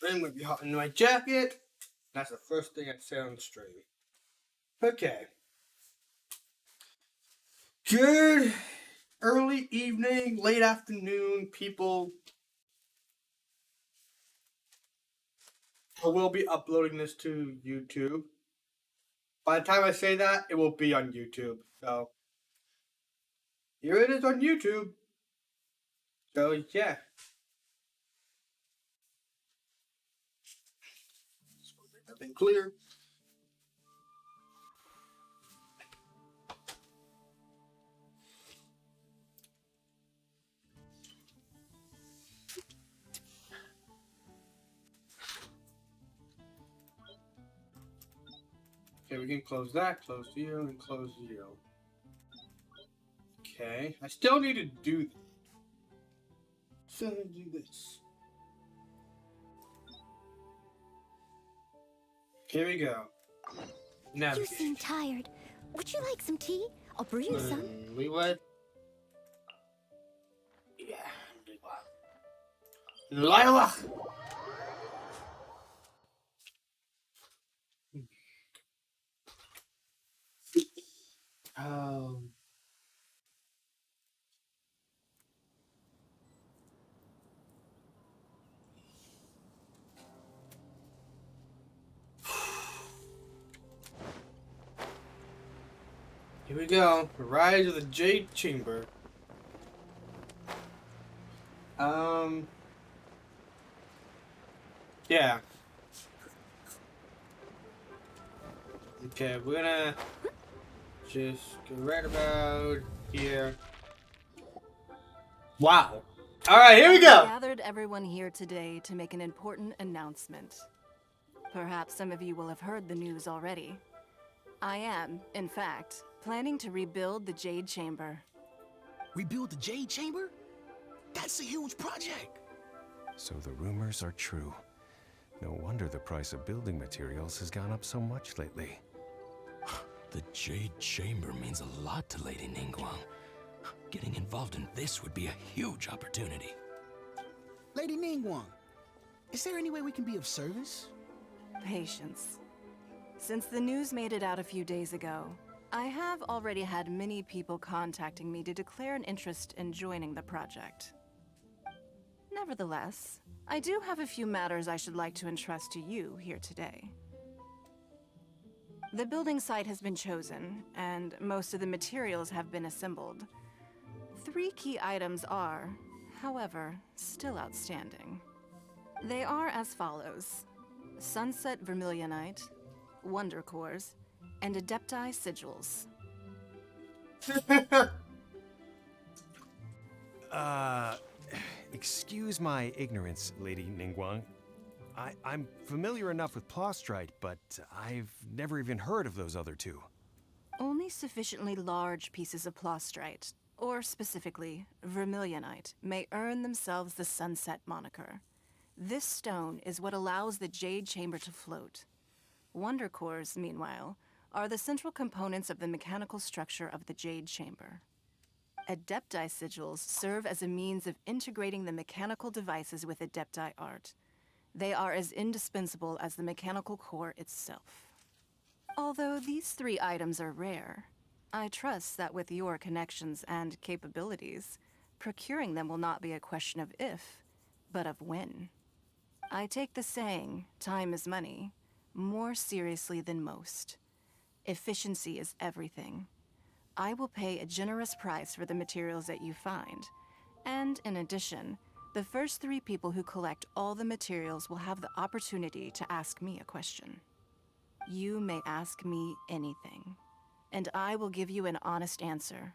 I'm gonna be hot in my jacket. That's the first thing I say on the stream. Okay. Good early evening, late afternoon, people. I will be uploading this to YouTube. By the time I say that, it will be on YouTube. So, here it is on YouTube. So, yeah. Just want to make that thing clear. Okay, we can close that, close you, and close you. Okay, I still need to do that. Still need to do this. Here we go. You seem tired. Would you like some tea? I'll brew you some. We would. Yeah. Lila! Um. Here we go. The Rise of the Jade Chamber. Yeah. Okay, we're gonna just go right about here. Wow. Alright, here we go! I gathered everyone here today to make an important announcement. Perhaps some of you will have heard the news already. I am, in fact, planning to rebuild the Jade Chamber. Rebuild the Jade Chamber? That's a huge project! So the rumors are true. No wonder the price of building materials has gone up so much lately. The Jade Chamber means a lot to Lady Ningguang. Getting involved in this would be a huge opportunity. Lady Ningguang, is there any way we can be of service? Patience. Since the news made it out a few days ago, I have already had many people contacting me to declare an interest in joining the project. Nevertheless, I do have a few matters I should like to entrust to you here today. The building site has been chosen, and most of the materials have been assembled. 3 key items are, however, still outstanding. They are as follows: Sunset Vermilionite, Wonder Cores, and Adepti Sigils. Excuse my ignorance, Lady Ningguang. I'm familiar enough with Plostrite, but I've never even heard of those other 2. Only sufficiently large pieces of Plostrite, or specifically Vermilionite, may earn themselves the Sunset moniker. This stone is what allows the Jade Chamber to float. Wonder Cores, meanwhile, are the central components of the mechanical structure of the Jade Chamber. Adepti Sigils serve as a means of integrating the mechanical devices with Adepti art. They are as indispensable as the mechanical core itself. Although these 3 items are rare, I trust that with your connections and capabilities, procuring them will not be a question of if, but of when. I take the saying, time is money, more seriously than most. Efficiency is everything. I will pay a generous price for the materials that you find, and in addition, the first 3 people who collect all the materials will have the opportunity to ask me a question. You may ask me anything, and I will give you an honest answer.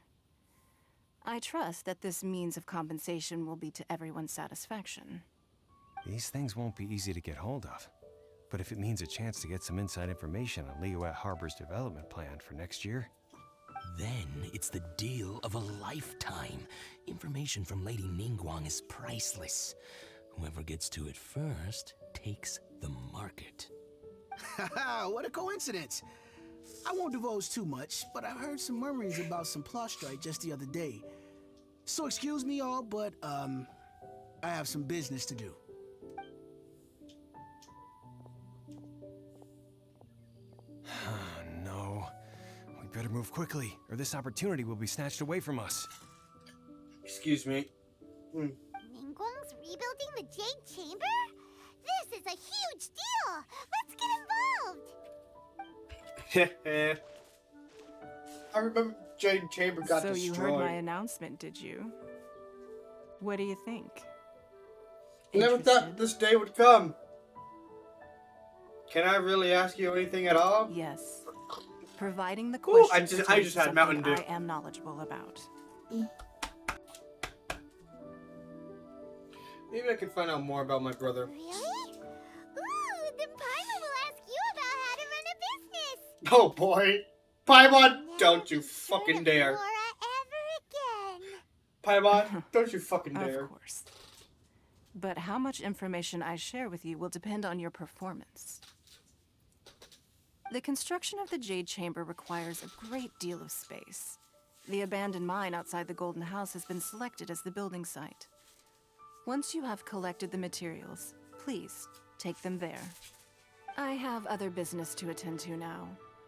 I trust that this means of compensation will be to everyone's satisfaction. These things won't be easy to get hold of. But if it means a chance to get some inside information on Liyuet Harbor's development plan for next year... Then it's the deal of a lifetime. Information from Lady Ningguang is priceless. Whoever gets to it first takes the market. Haha, what a coincidence. I won't divulge too much, but I heard some murmurings about some Plostrite just the other day. So excuse me all, but I have some business to do. move quickly, or this opportunity will be snatched away from us. Excuse me. Ningguang's rebuilding the Jade Chamber? This is a huge deal! Let's get involved! I remember Jade Chamber got So destroyed. you heard my announcement, did you? What do you think? Never thought Interested? this day would come. Can I really ask you anything at all? Yes. Providing the Ooh, question I just had Mountain Dew. I am knowledgeable about. Maybe I can find out more about my brother. Really? Ooh, then Paimon will ask you about how to run a business! Oh boy. Paimon, Never don't you be sure fucking of dare. Flora ever again! Paimon, don't you fucking Of dare. course. But how much information I share with you will depend on your performance. The construction of the Jade Chamber requires a great deal of space. The abandoned mine outside the Golden House has been selected as the building site. Once you have collected the materials, please take them there. I have other business to attend to now.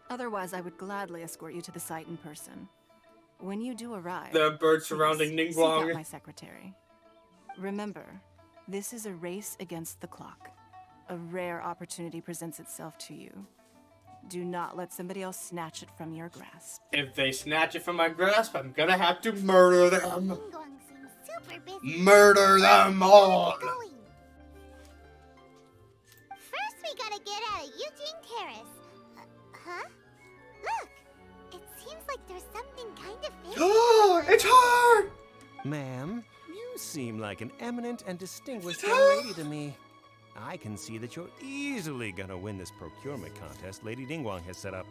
Otherwise, I would gladly escort you to the site in person. When you do arrive, The birds surrounding please seek out Ningguang. my secretary. Remember, this is a race against the clock. A rare opportunity presents itself to you. Do not let somebody else snatch it from your grasp. If they snatch it from my grasp, I'm gonna have to murder them. Ningguang seems super busy. Murder them all. Going. First, we gotta get out of Eugene Terrace. Huh? Look! It seems like there's something kind of fishy. It's her! Ma'am, you seem like an eminent and distinguished It's young her! lady to me. I can see that you're easily gonna win this procurement contest Lady Ningguang has set up.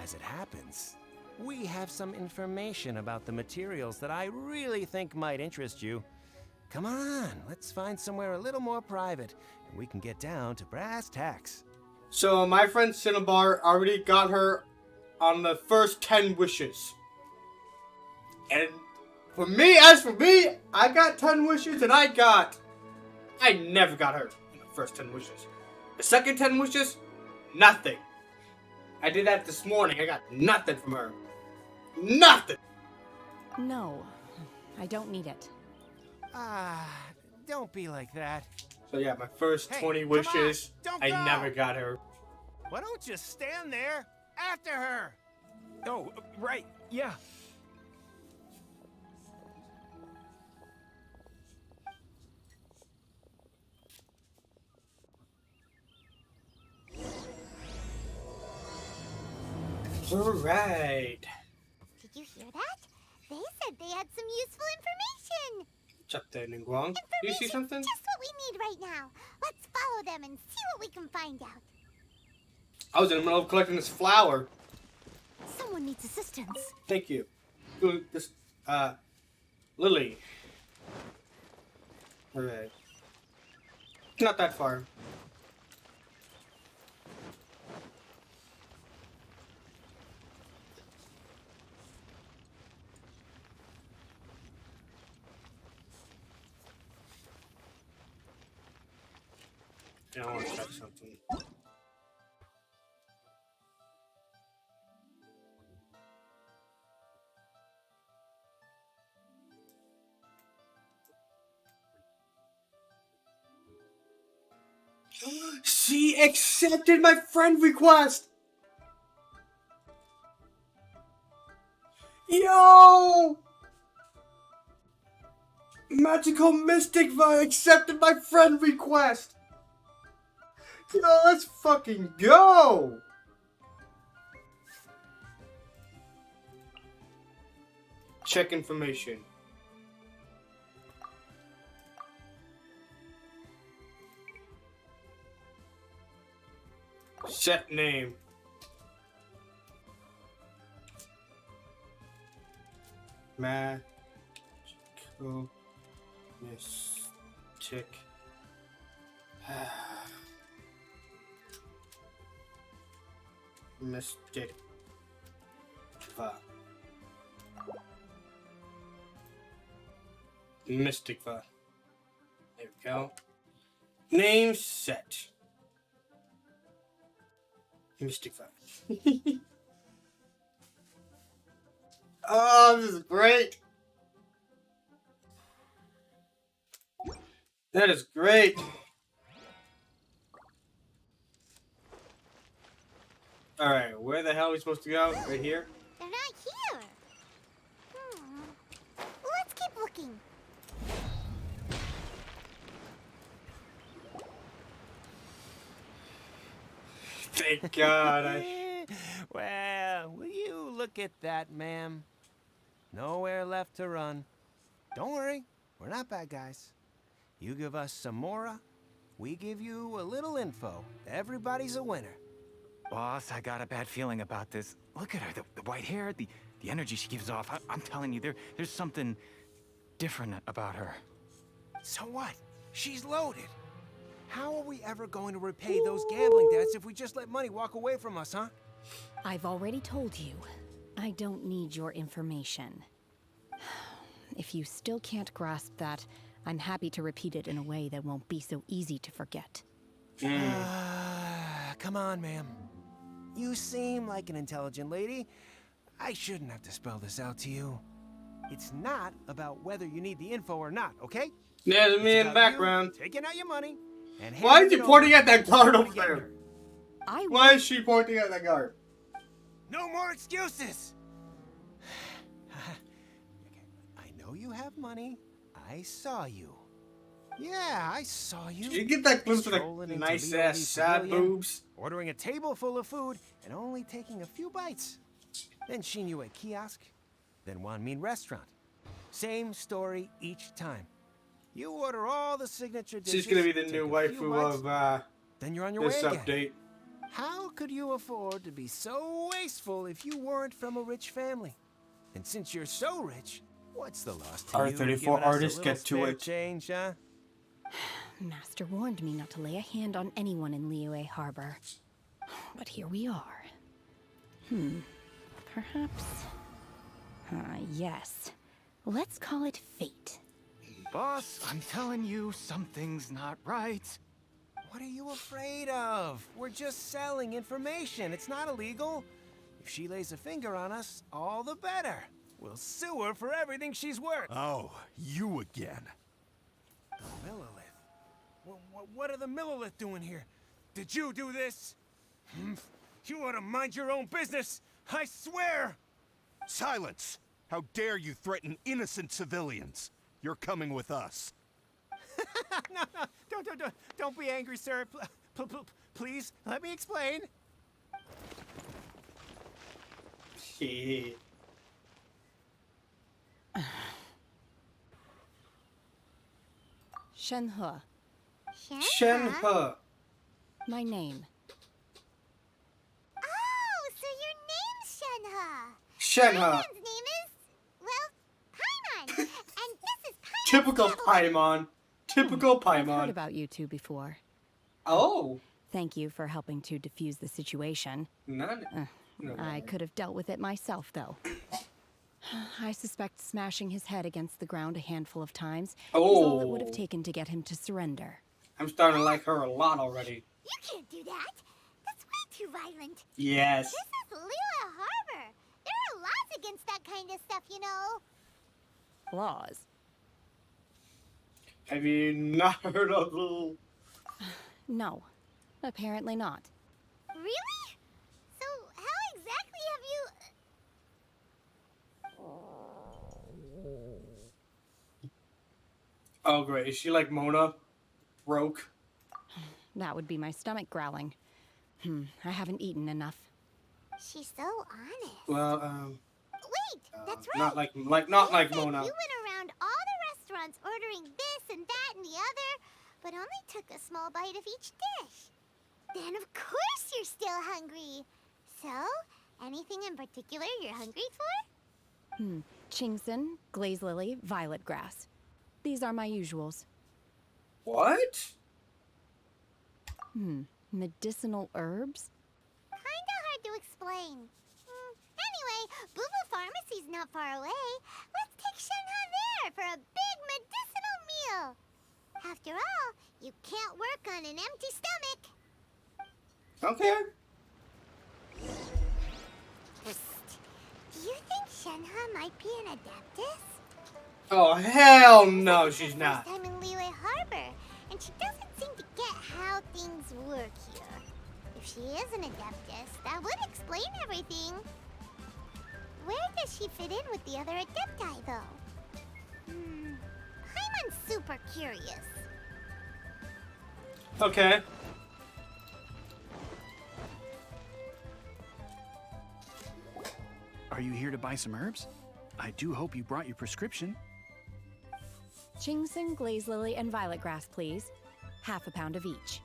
As it happens, we have some information about the materials that I really think might interest you. Come on, let's find somewhere a little more private, and we can get down to brass tacks. So my friend Cinnabar already got her on the first 10 wishes. And as for me, I got 10 wishes and I never got her in the first 10 wishes. The second 10 wishes, nothing. I did that this morning. I got nothing from her. Nothing. No, I don't need it. Don't be like that. So yeah, my first Hey, 20 come wishes, on, don't I go. never got her. Why don't you stand there after her? Oh, right, yeah. Alright. Did you hear that? They said they had some useful information. What's up there, Ningguang? Do you see something? Just what we need right now. Let's follow them and see what we can find out. I was in the middle of collecting this flower. Someone needs assistance. Thank you. Ooh, this, Lily. Alright. Not that far. I want to try something. She accepted my friend request! Yo! Magical Mystic Vi accepted my friend request! Yo, let's fucking go! Check information. Set name. Magical Mystic. Mystic. Mystic Va. There we go. Name set. Mystic Va. Oh, this is great. That is great. Alright, where the hell are we supposed to go? Right here? They're not here. Let's keep looking. Thank God. Well, will you look at that, ma'am? Nowhere left to run. Don't worry, we're not bad guys. You give us some mora, we give you a little info. Everybody's a winner. Boss, I got a bad feeling about this. Look at her, the white hair, the energy she gives off. I'm telling you, there's something different about her. So what? She's loaded. How are we ever going to repay those gambling debts if we just let money walk away from us, huh? I've already told you, I don't need your information. If you still can't grasp that, I'm happy to repeat it in a way that won't be so easy to forget. Come on, ma'am. You seem like an intelligent lady. I shouldn't have to spell this out to you. It's not about whether you need the info or not, okay? Yeah, there's me It's in the about you background. taking out your money and Why is handing he it pointing over at that guard to over the there? gander. Why is she pointing at that guard? No more excuses! I know you have money. I saw you. Yeah, I saw you. Did you get that glimpse of Strolling the into nice Leo ass Lee's sad pavilion, boobs? ordering a table full of food and only taking a few bites. Then she knew a kiosk, then one mean restaurant. Same story each time. You order all the signature dishes. She's gonna be the take new a few waifu bites, of then you're on your this way again. update. How could you afford to be so wasteful if you weren't from a rich family? And since you're so rich, what's the loss to you? R34 Giving us a artists little get to spare it. change, huh? Master warned me not to lay a hand on anyone in Liyue Harbor. But here we are. Perhaps... yes. Let's call it fate. Boss, I'm telling you, something's not right. What are you afraid of? We're just selling information. It's not illegal. If she lays a finger on us, all the better. We'll sue her for everything she's worth. Oh, you again. The Millilith. What are the Millilith doing here? Did you do this? You ought to mind your own business. I swear. Silence! How dare you threaten innocent civilians? You're coming with us. No, don't be angry, sir. Please, let me explain. Shenhe, Shenhe. my name. Oh, so your name's Shenhe. Shenhe. Paimon's name is, well, Paimon. And this is Paimon's Typical travel Paimon. Typical I've heard Paimon. about you two before. Oh. Thank you for helping to defuse the situation. None. No. I could have dealt with it myself, though. I suspect smashing his head against the ground a handful of times is all it would have taken to get him to surrender. I'm starting to like her a lot already. You can't do that. That's way too violent. Yes. This is Liyue Harbor. There are laws against that kind of stuff, you know. Laws? Have you not heard of the... No, apparently not. Really? So how exactly have you... Oh, great. Is she like Mona? Broke? That would be my stomach growling. I haven't eaten enough. She's so honest. Well, Wait, that's right. not like You said Mona. You went around all the restaurants ordering this and that and the other, but only took a small bite of each dish. Then of course you're still hungry. So, anything in particular you're hungry for? Chingson, glaze lily, violet grass. These are my usuals. What? Medicinal herbs? Kinda hard to explain. Anyway, Bubu Pharmacy's not far away. Let's take Shenhe there for a big medicinal meal. After all, you can't work on an empty stomach. Okay. Psst. Do you think Shenhe might be an Adeptus? Oh, hell no, she's not. First time in Liyue Harbor, and she doesn't seem to get how things work here. If she is an Adeptus, that would explain everything. Where does she fit in with the other Adepti, though? I'm super curious. Okay. Are you here to buy some herbs? I do hope you brought your prescription. Chingsing, glaze lily, and violet grass, please. Half a pound of each.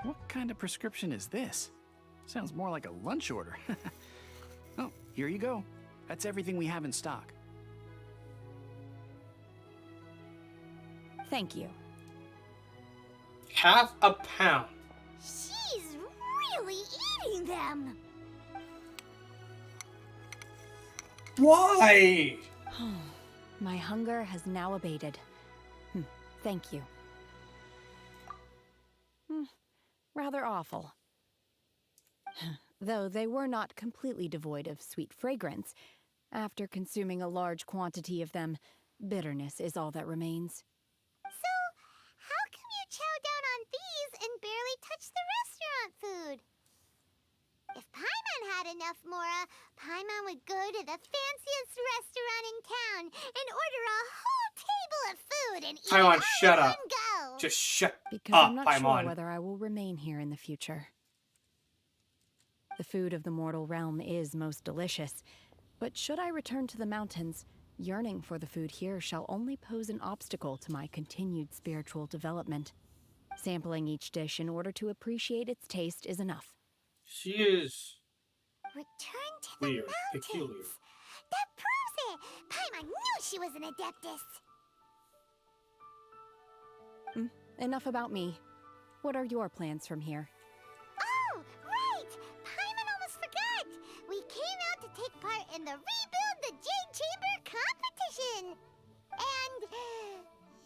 What kind of prescription is this? Sounds more like a lunch order. Oh, here you go. That's everything we have in stock. Thank you. Half a pound. She's really eating them. Why? My hunger has now abated. Thank you. Rather awful. Though they were not completely devoid of sweet fragrance, after consuming a large quantity of them, bitterness is all that remains. So, how come you chow down on these and barely touch the restaurant food? If Paimon had enough Mora, Paimon would go to the fanciest restaurant in town and order a whole table of food and eat Paimon, it all shut in up. one go. Just shut Because up, I'm not Paimon. sure whether I will remain here in the future. The food of the mortal realm is most delicious, but should I return to the mountains, yearning for the food here shall only pose an obstacle to my continued spiritual development. Sampling each dish in order to appreciate its taste is enough. She is Return to the weird, mountains. peculiar. That proves it. Paimon knew she was an Adeptus. Enough about me. What are your plans from here? Oh, right! Paimon almost forgot! We came out to take part in the Rebuild the Jade Chamber competition!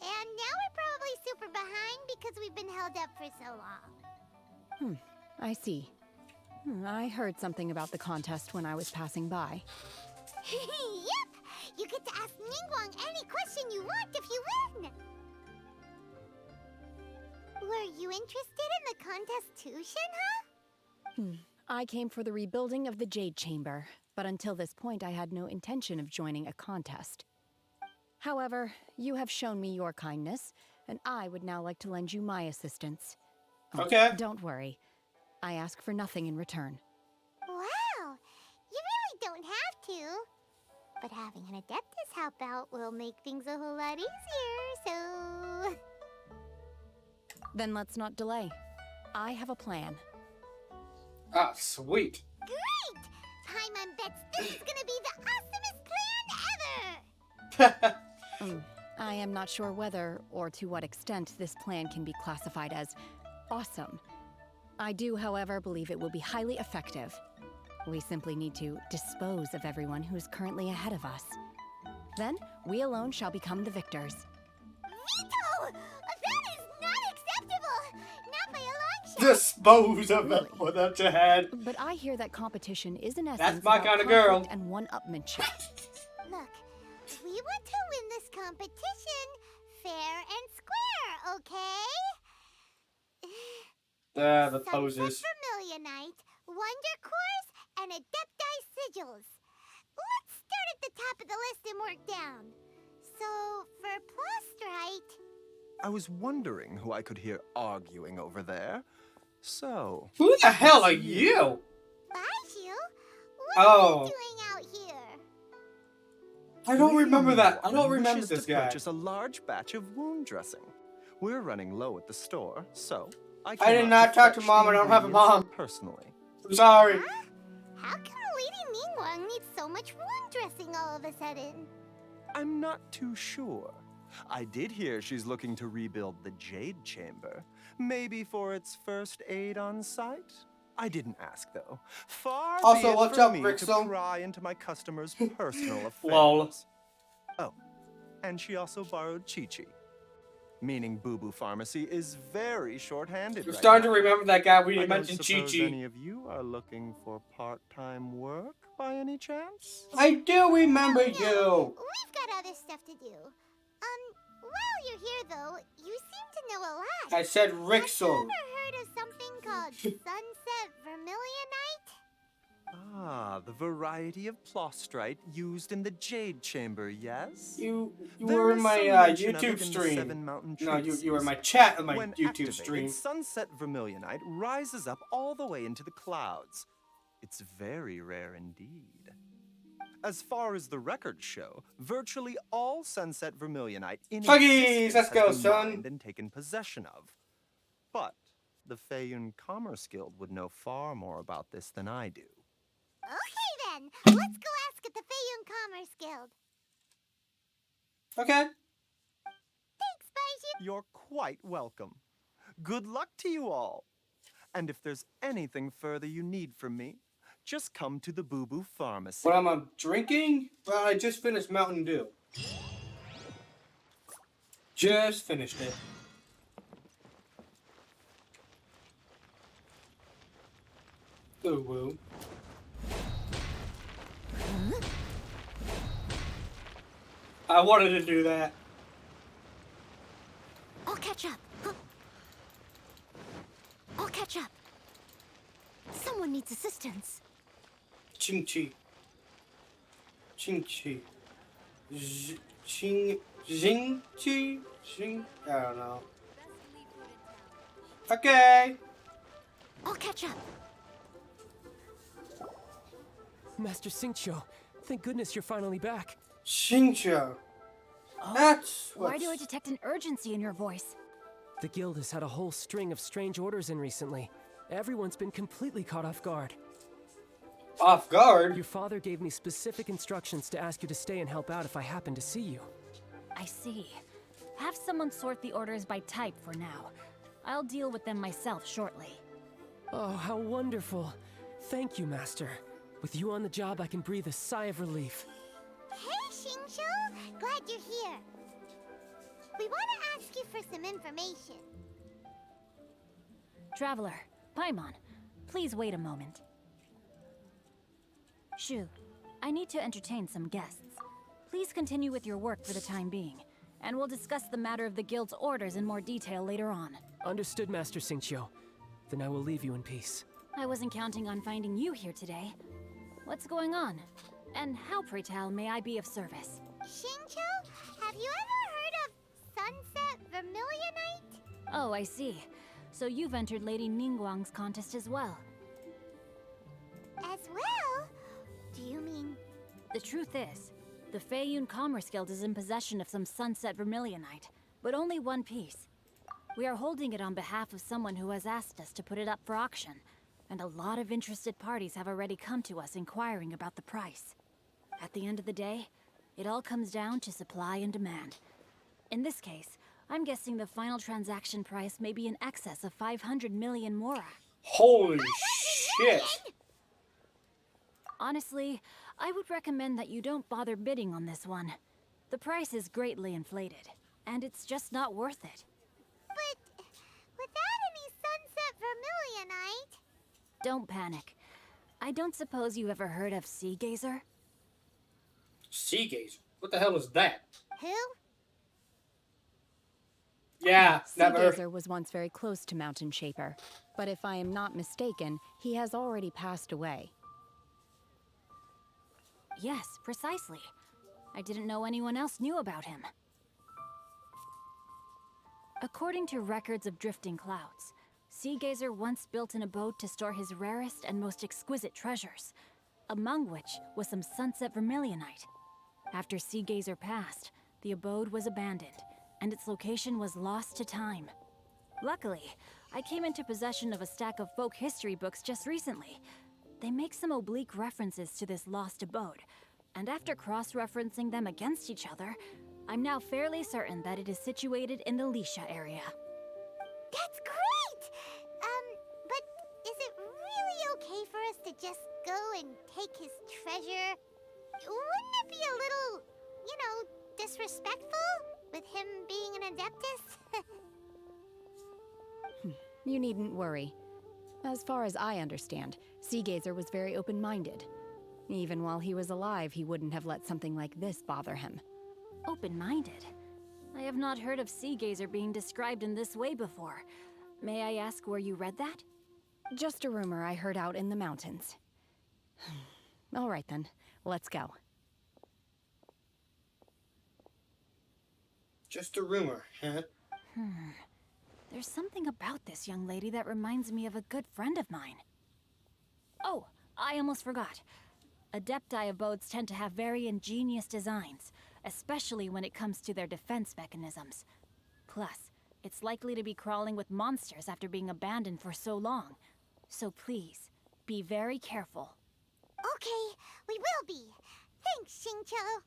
And now we're probably super behind because we've been held up for so long. I see. I heard something about the contest when I was passing by. Yep! You get to ask Ningguang any question you want if you win! Were you interested in the contest too, Shenhe? I came for the rebuilding of the Jade Chamber, but until this point I had no intention of joining a contest. However, you have shown me your kindness, and I would now like to lend you my assistance. Okay. Don't worry. I ask for nothing in return. Wow! You really don't have to. But having an Adeptus help out will make things a whole lot easier, so... Then let's not delay. I have a plan. Ah, sweet. Great! Paimon bets this is gonna be the awesomest plan ever! I am not sure whether or to what extent this plan can be classified as awesome. I do, however, believe it will be highly effective. We simply need to dispose of everyone who is currently ahead of us. Then, we alone shall become the victors. Veto! That is not acceptable! Not by a long shot! Dispose of Really? it without your head. But I hear that competition is in essence my about kinda girl. conflict and one-upmanship. Look, we want to win this competition fair and square, okay? The Sunset poses. Vermilionite, Wonder Cores, and Adepti Sigils. Let's start at the top of the list and work down. So, for Plostrite... I was wondering who I could hear arguing over there. So, Who the hell are you? Baiju? What Oh. are you doing out here? I don't remember that. I don't remember wishes this to guy. purchase a large batch of wound dressing. We're running low at the store, so I did came not out to talk to fetch Mom. the I don't have a ingredients mom. personally. I'm sorry. Huh? How come Lady Ningguang needs so much wound dressing all of a sudden? I'm not too sure. I did hear she's looking to rebuild the Jade Chamber. Maybe for its first aid on site? I didn't ask, though. Far Also, be it what's from up, me Rixel? to pry into my customers' personal affairs. Lol. Oh, and she also borrowed Chi-Chi. meaning Boo Boo Pharmacy, is very short-handed I'm right starting now. to remember that guy we I don't mentioned, suppose Chi-Chi. any of you are looking for part-time work by any chance? I do remember No, you. we've got other stuff to do. While you're here, though, you seem to know a lot. I said Have you Rixel. ever heard of something called Sunset Vermilionite? Ah, the variety of plostrite used in the Jade Chamber, yes? You There were in is my some mention of YouTube it in the stream. Seven Mountain No, you were in Treatises. my chat on my When YouTube activated, stream. Sunset Vermilionite rises up all the way into the clouds. It's very rare indeed. As far as the records show, virtually all Sunset Vermilionite in Huggies, existence let's has go, been son. mined and taken possession of. But the Feiyun Commerce Guild would know far more about this than I do. Okay, then. Let's go ask at the Feiyun Commerce Guild. Okay. Thanks, Baiju. You're quite welcome. Good luck to you all. And if there's anything further you need from me, just come to the Boo Boo Pharmacy. What am I drinking? Well, I just finished Mountain Dew. Just finished it. Ooh, woo. I wanted to do that. I'll catch up. I'll catch up. Someone needs assistance. Ching Chi. Ching Chi. Ching. Jing Chi. Jing. I don't know. Okay. I'll catch up. Master Xingqiu, thank goodness you're finally back. Xingqiu. That's what. Why do I detect an urgency in your voice? The guild has had a whole string of strange orders in recently. Everyone's been completely caught off guard. Off guard? Your father gave me specific instructions to ask you to stay and help out if I happen to see you. I see. Have someone sort the orders by type for now. I'll deal with them myself shortly. Oh, how wonderful. Thank you, Master. With you on the job, I can breathe a sigh of relief. Hey, Xingqiu. Glad you're here. We want to ask you for some information. Traveler, Paimon, please wait a moment. Shu, I need to entertain some guests. Please continue with your work for the time being, and we'll discuss the matter of the guild's orders in more detail later on. Understood, Master Xingqiu. Then I will leave you in peace. I wasn't counting on finding you here today. What's going on? And how, pray tell, may I be of service? Xingqiu, have you ever heard of Sunset Vermilionite? Oh, I see. So you've entered Lady Ningguang's contest as well. As well? Do you mean... The truth is, the Feiyun Commerce Guild is in possession of some Sunset Vermilionite, but only one piece. We are holding it on behalf of someone who has asked us to put it up for auction, and a lot of interested parties have already come to us inquiring about the price. At the end of the day, it all comes down to supply and demand. In this case, I'm guessing the final transaction price may be in excess of 500 million mora. Holy shit. Honestly, I would recommend that you don't bother bidding on this one. The price is greatly inflated, and it's just not worth it. But without any Sunset Vermilionite... Don't panic. I don't suppose you ever heard of Sea Gazer? Sea Gazer? What the hell is that? Who? Yeah, never. Gazer was once very close to Mountain Shaper, but if I am not mistaken, he has already passed away. Yes, precisely. I didn't know anyone else knew about him. According to records of drifting clouds, Sea Gazer once built an abode to store his rarest and most exquisite treasures, among which was some Sunset Vermilionite. After Sea Gazer passed, the abode was abandoned, and its location was lost to time. Luckily, I came into possession of a stack of folk history books just recently. They make some oblique references to this lost abode, and after cross-referencing them against each other, I'm now fairly certain that it is situated in the Lisha area. That's great! But is it really okay for us to just go and take his treasure? Wouldn't it be a little, disrespectful? With him being an Adeptus? You needn't worry. As far as I understand, Seagazer was very open-minded. Even while he was alive, he wouldn't have let something like this bother him. Open-minded? I have not heard of Seagazer being described in this way before. May I ask where you read that? Just a rumor I heard out in the mountains. All right then, let's go. Just a rumor, huh? There's something about this young lady that reminds me of a good friend of mine. Oh, I almost forgot. Adepti abodes tend to have very ingenious designs, especially when it comes to their defense mechanisms. Plus, it's likely to be crawling with monsters after being abandoned for so long. So please, be very careful. Okay, we will be. Thanks, Xingqiu.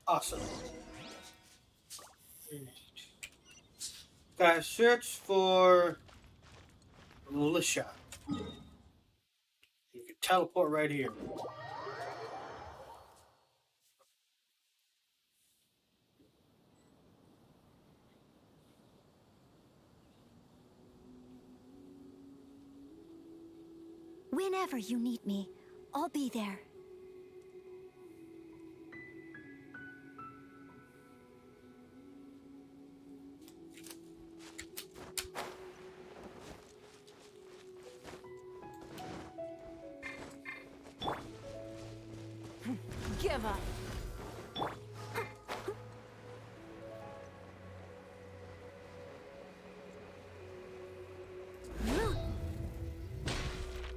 Awesome. Gotta search for Lisha. You can teleport right here. Whenever you need me, I'll be there. Give up.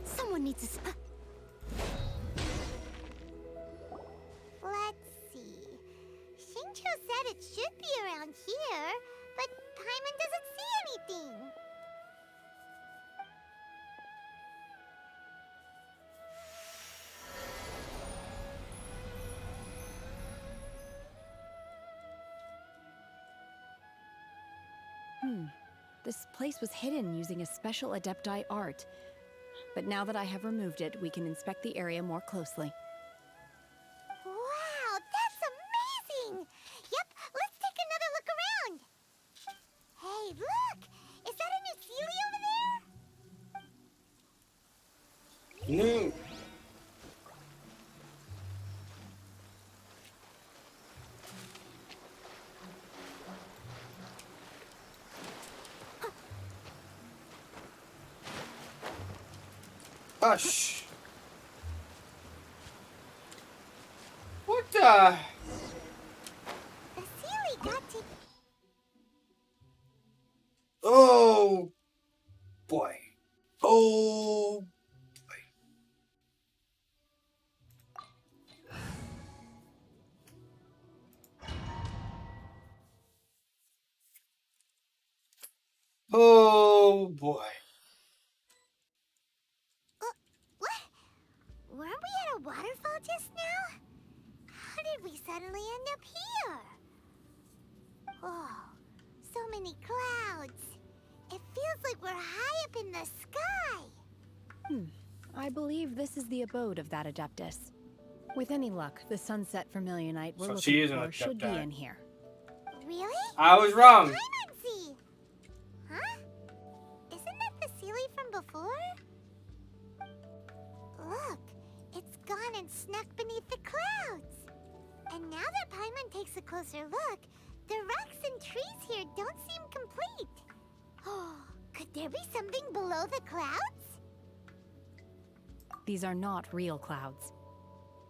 Someone needs to Let's see. Xingqiu said it should be around here, but Paimon doesn't see anything. This place was hidden using a special Adepti art. But now that I have removed it, we can inspect the area more closely. Wow, that's amazing! Yep, let's take another look around. Hey, look! Is that a new Sealy over there? No. Hush. What the? The Sealy got to... Oh boy. Oh boy. Oh boy. What? Weren't we at a waterfall just now? How did we suddenly end up here? Oh, so many clouds. It feels like we're high up in the sky. I believe this is the abode of that Adeptus. With any luck, the Sunset Vermilionite we're So she is looking an for should be Adepti. in here. Really? I was wrong. Paimon! Huh? Isn't that the Sealy from before? Look, it's gone and snuck beneath the clouds. And now that Paimon takes a closer look, the rocks and trees here don't seem complete. Oh, could there be something below the clouds? These are not real clouds.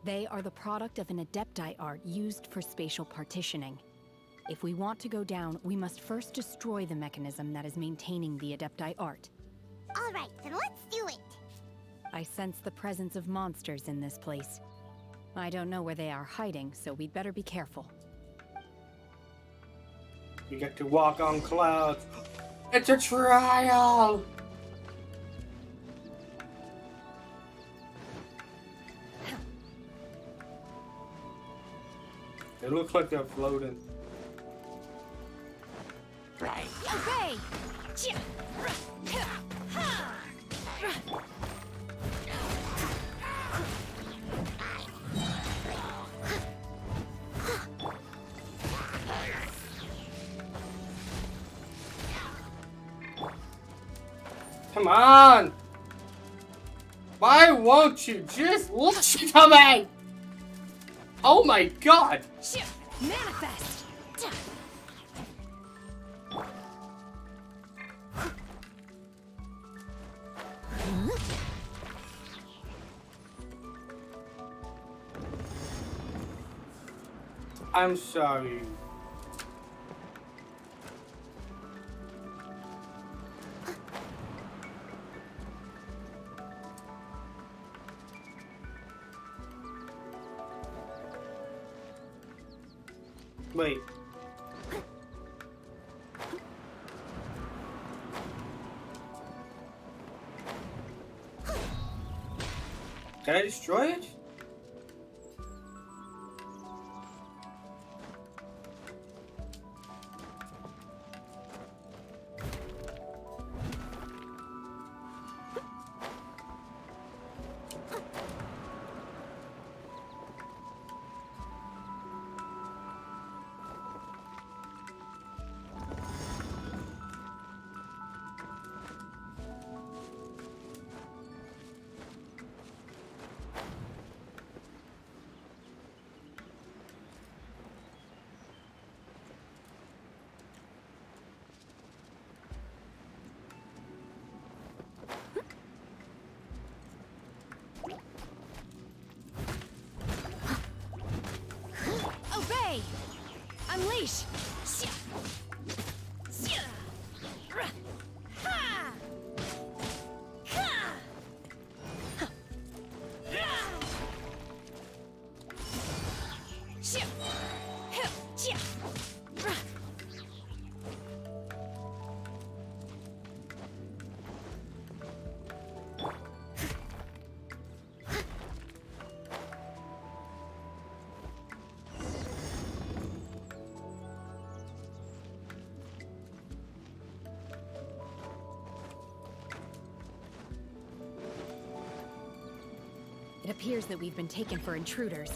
They are the product of an Adepti art used for spatial partitioning. If we want to go down, we must first destroy the mechanism that is maintaining the Adepti art. All right, then let's do it. I sense the presence of monsters in this place. I don't know where they are hiding, so we'd better be careful. You get to walk on clouds. It's a trial. It looks like they're floating. Right. Okay. Come on! Why won't you just listen to me? Oh my god! Manifest! I'm sorry. Wait. Can I destroy it? Obey! Unleash! It appears that we've been taken for intruders.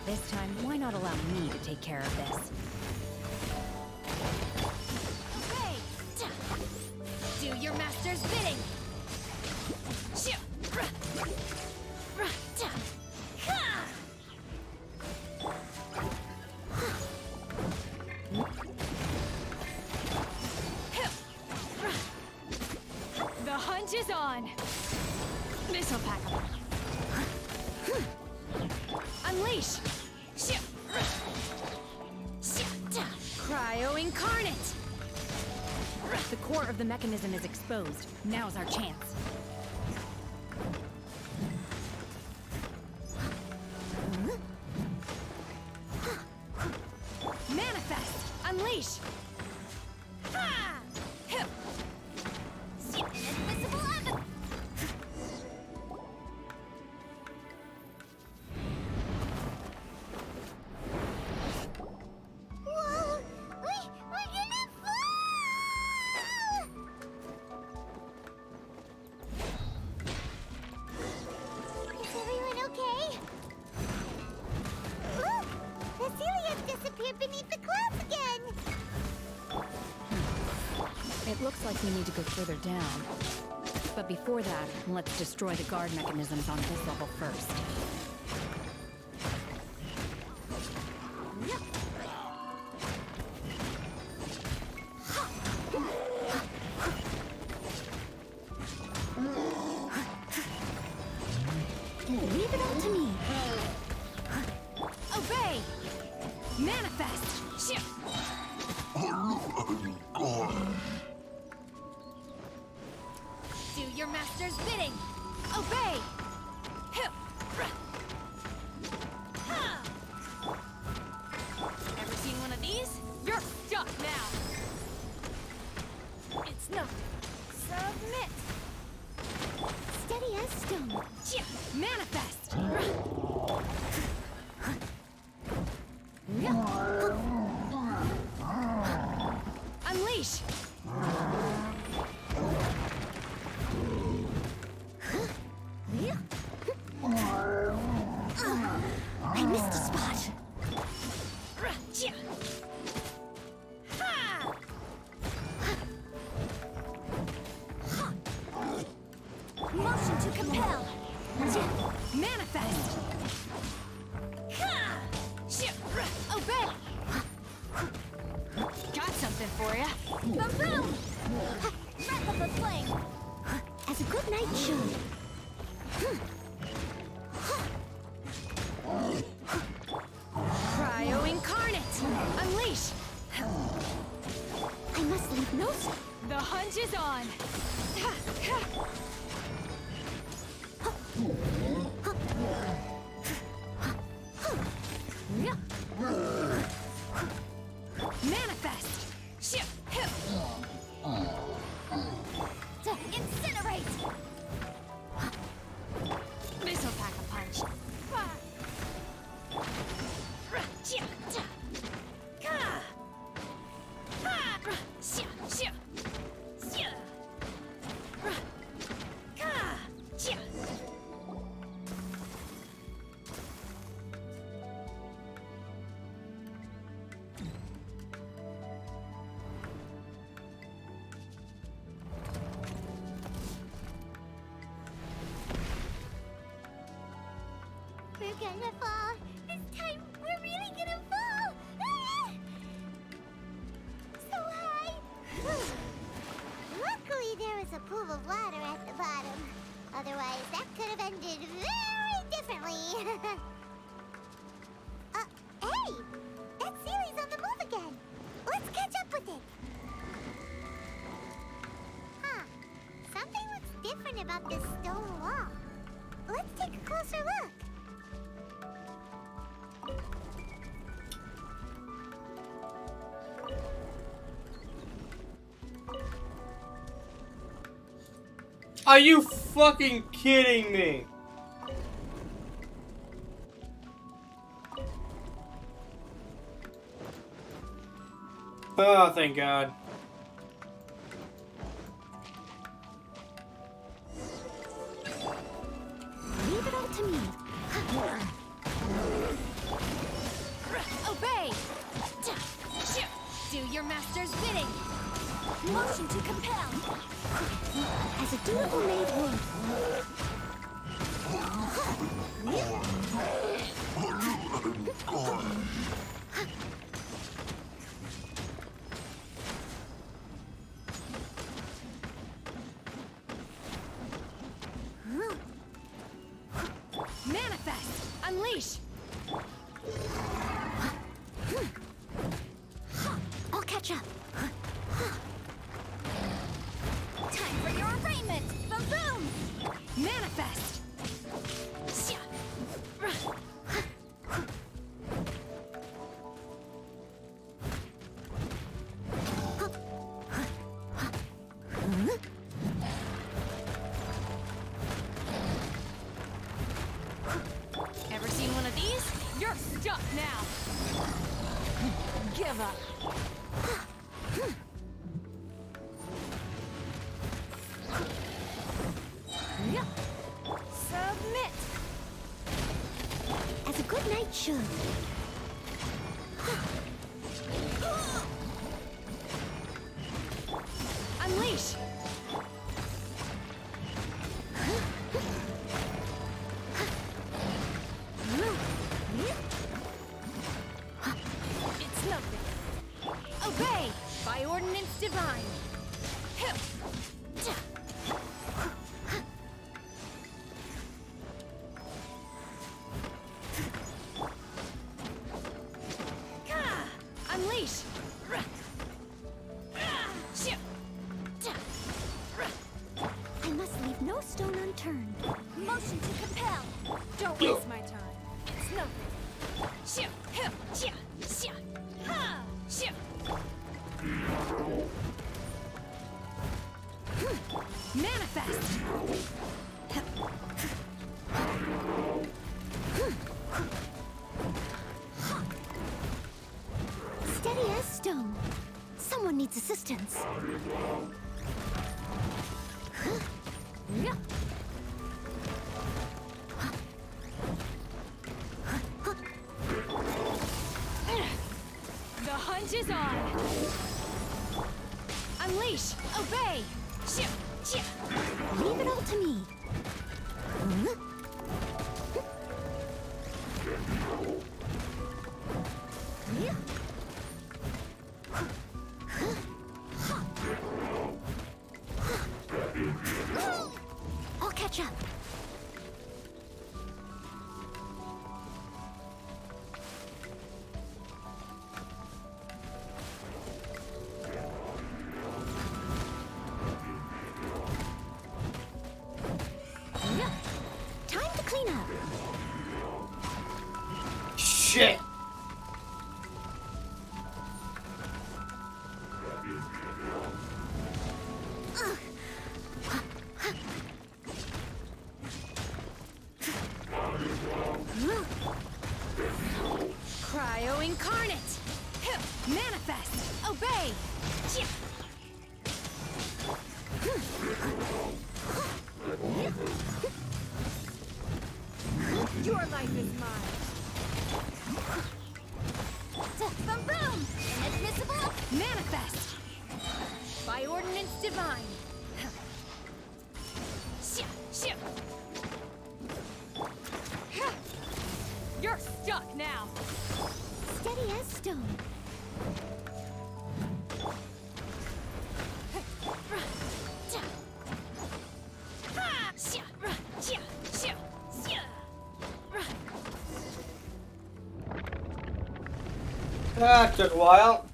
This time, why not allow me to take care of this? Do your master's bidding! The hunt is on! This'll pack 'em. Unleash! Cryo incarnate! The core of the mechanism is exposed. Now's our chance. Manifest! Unleash! Invisible oven! Whoa! We're gonna fall! Is everyone okay? Look! Cecilia's disappeared beneath the clouds again! It looks like we need to go further down. But before that, let's destroy the guard mechanisms on this level first. Leave it all to me. Obey! Manifest! Do your master's bidding! Obey! Ever seen one of these? You're stuck now! It's nothing. Submit! Steady as stone. Manifest! Unleash! I missed a spot. Boom! Wrap up the flame! As a good knight should. Cryo Incarnate! Unleash! I must leave no stone. The hunt is on! Manifest! Incinerate! This'll pack a punch. We're gonna fall. This time, we're really gonna fall. Ah! So high. Luckily, there was a pool of water at the bottom. Otherwise, that could have ended very differently. Hey! That Sealy's on the move again. Let's catch up with it. Huh. Something looks different about this stone wall. Let's take a closer look. Are you fucking kidding me? Oh, thank God. Leave it all to me. Obey! Do your master's bidding! Motion to compel! As a dutiful maid would. Manifest! Unleash! I'll catch up. Time for your arraignment! Boom boom! Manifest! Ever seen one of these? You're stuck now! Give up! Submit! As a good knight should. Unleash! It's nothing. Obey! By ordinance divine! Unleash! I must leave no stone unturned. Motion to compel! Don't waste my time. It's nothing. Manifest! Steady as stone. Someone needs assistance. The hunt is on! Unleash! Obey! Leave it all to me. by ordinance divine. You're stuck now. Steady as stone. That took a while.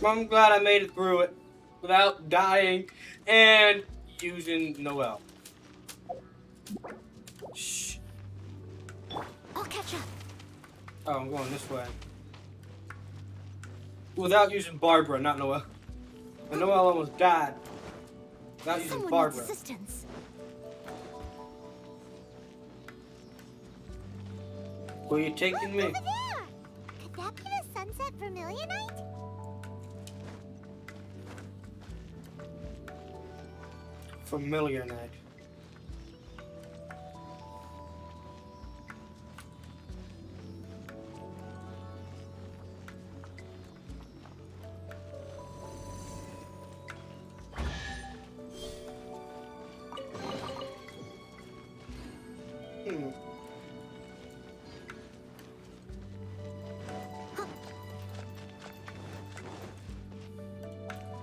I'm glad I made it through it without dying and using Noelle. Shh. I'll catch up. Oh, I'm going this way. Without using Barbara, not Noelle. And Noelle almost died. Without using Someone Barbara. needs assistance. Where you taking me? Over there. Could that be the sunset vermilionite? Familiar night.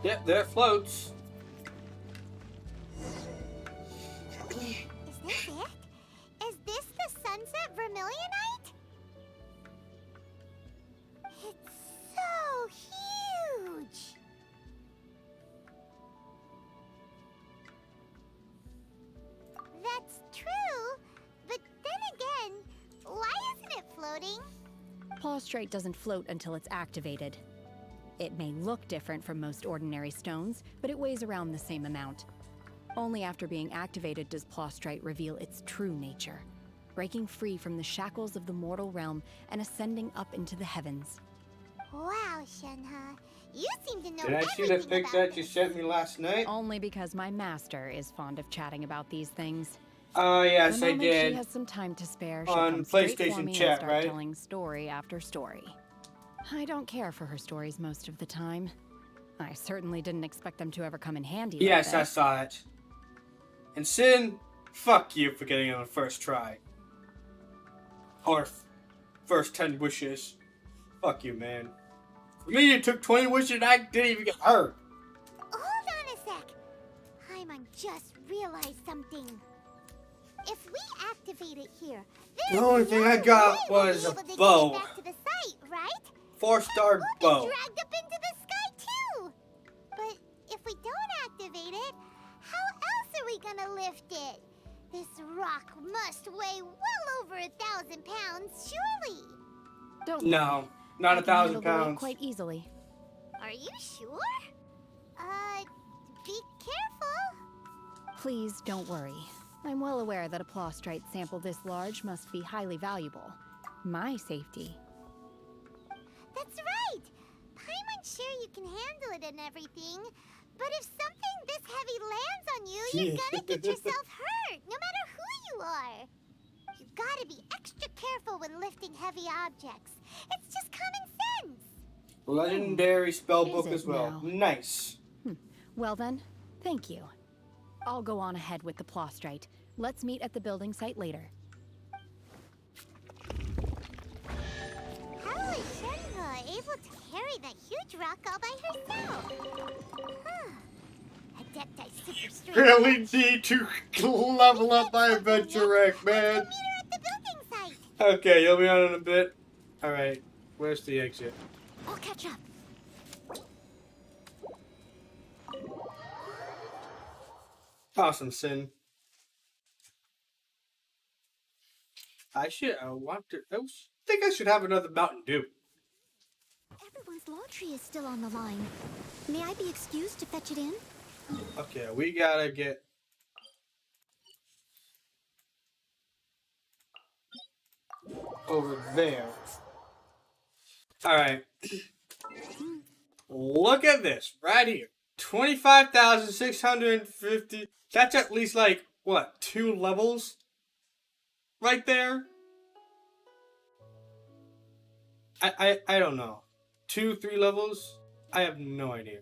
Yep, there it floats. Is this it? Is this the sunset vermilionite? It's so huge. That's true, but then again, why isn't it floating? Plaustrite doesn't float until it's activated. It may look different from most ordinary stones, but it weighs around the same amount. Only after being activated does Plaustrite reveal its true nature, breaking free from the shackles of the mortal realm and ascending up into the heavens. Wow, Shenhe, you seem to know Did I see everything the pic about that you this. sent me last night? Only because my master is fond of chatting about these things. Oh, yes, the I moment did. she has some time to spare, she'll On come straight for PlayStation me chat, and start right? telling story after story. I don't care for her stories most of the time. I certainly didn't expect them to ever come in handy. Yes, like I this. saw it. And Sin, fuck you for getting it on the first try. Or first 10 wishes. Fuck you, man. For me, it took 20 wishes and I didn't even get hurt. Hold on a sec. Paimon just realized something. If we activate it here, The only thing I got was a bow. Back to the site, right? 4-star We'll bow. get dragged up into the sky too. But if we don't activate it, how else are we gonna lift it? This rock must weigh well over 1,000 pounds, surely. Don't No, not I can handle 1,000 the weight pounds. quite easily. Are you sure? Be careful. Please don't worry. I'm well aware that a plaustrite sample this large must be highly valuable. My safety. That's right. Paimon's sure you can handle it and everything. But if something this heavy lands on you, you're gonna get yourself hurt, no matter who you are. You gotta be extra careful when lifting heavy objects. It's just common sense. Legendary spell Is book it as well. now? Nice. Well then, thank you. I'll go on ahead with the plaustrite. Let's meet at the building site later. How is Shenhe able to carry that huge rock all by herself? Adepti super strength. Really need to level up my adventure rank, man. Let's go meet her at the building site. Okay, you'll be on in a bit. Alright, where's the exit? I'll catch up. Awesome, Sin. I think I should have another Mountain Dew. Everyone's laundry is still on the line. May I be excused to fetch it in? Okay, we gotta get... over there. Alright. Look at this, right here. 25,650. That's at least like, what, 2 levels? Right there? I don't know. 2, 3 levels? I have no idea.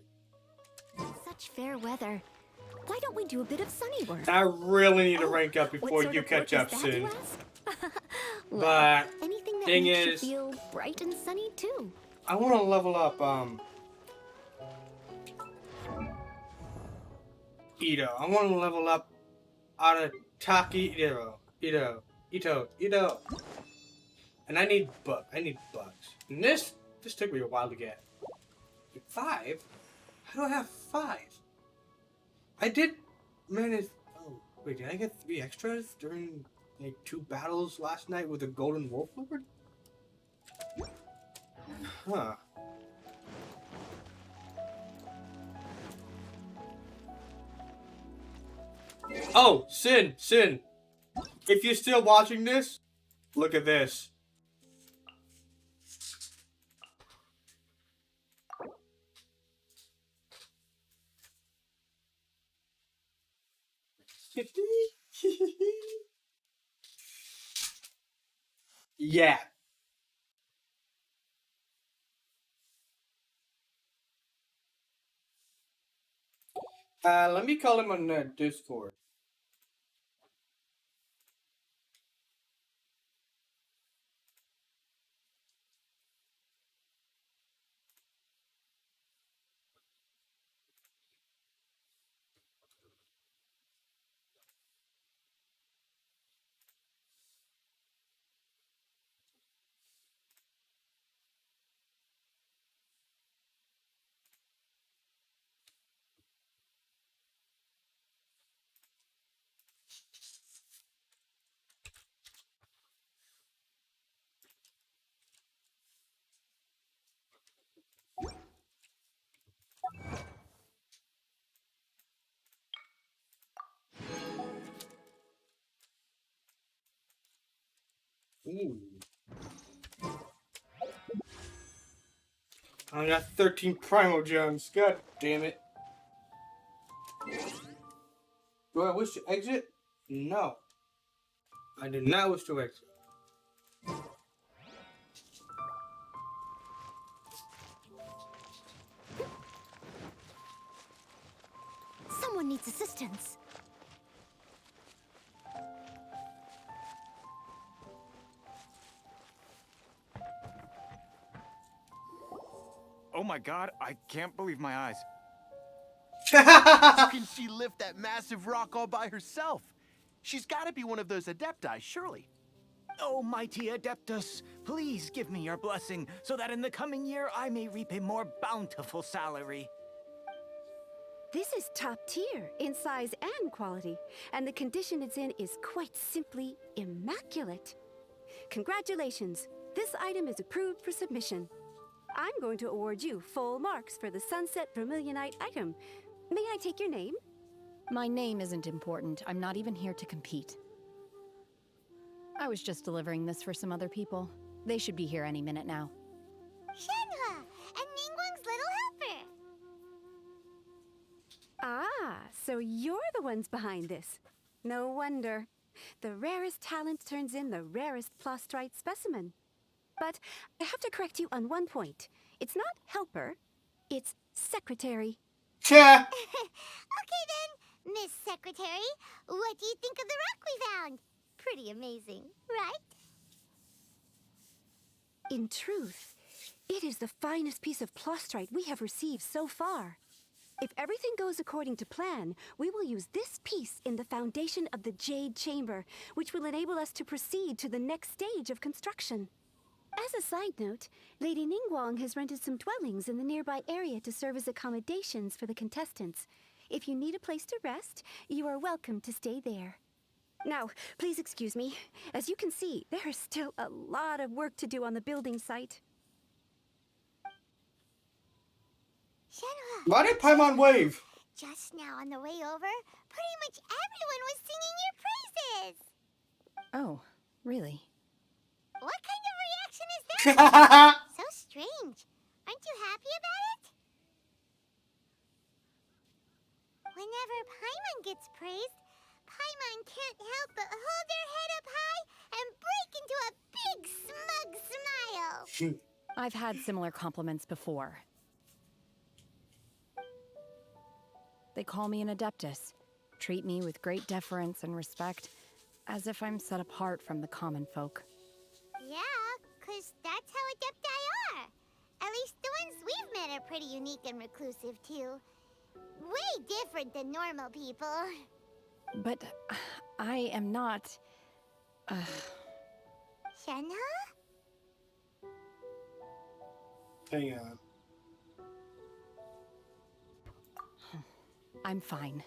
Such fair weather. Why don't we do a bit of sunny work? I really need to rank up What before sort you of catch work up is that, soon. you ask? Well, But anything that thing makes you is, feel bright and sunny too. I want to level up Ito. I want to level up Arataki Ito. And I need bugs. And this took me a while to get. 5? How do I have 5? I did manage. Oh wait, did I get 3 extras during like 2 battles last night with a golden wolf lord? Huh. Oh, Sin. If you're still watching this, look at this. Yeah. Let me call him on Discord. Ooh. I got 13 Primal Gems. God damn it. Do I wish to exit? No. I do not wish to exit. Someone needs assistance. Oh my god, I can't believe my eyes. How can she lift that massive rock all by herself? She's got to be one of those adepti, surely. Oh, mighty Adeptus, please give me your blessing so that in the coming year I may reap a more bountiful salary. This is top tier in size and quality, and the condition it's in is quite simply immaculate. Congratulations, this item is approved for submission. I'm going to award you full marks for the Sunset Vermilionite item. May I take your name? My name isn't important. I'm not even here to compete. I was just delivering this for some other people. They should be here any minute now. Shenhua, and Ningguang's little helper. Ah, so you're the ones behind this. No wonder. The rarest talent turns in the rarest plastrite specimen. But I have to correct you on one point. It's not helper, it's secretary. Yeah. Okay then, Miss Secretary, what do you think of the rock we found? Pretty amazing, right? In truth, it is the finest piece of plastrite we have received so far. If everything goes according to plan, we will use this piece in the foundation of the Jade Chamber, which will enable us to proceed to the next stage of construction. As a side note, Lady Ningguang has rented some dwellings in the nearby area to serve as accommodations for the contestants. If you need a place to rest, you are welcome to stay there. Now, please excuse me. As you can see, there is still a lot of work to do on the building site. Shenhua. Why did Paimon wave? Just now on the way over, pretty much everyone was singing your praises. Oh, really? What kind of reaction is that? So strange. Aren't you happy about it? Whenever Paimon gets praised, Paimon can't help but hold their head up high and break into a big smug smile. I've had similar compliments before. They call me an adeptus, treat me with great deference and respect, as if I'm set apart from the common folk. Yeah, 'cause that's how adepti are. At least the ones we've met are pretty unique and reclusive, too. Way different than normal people. But I am not... Shenhe? Hang on. I'm fine.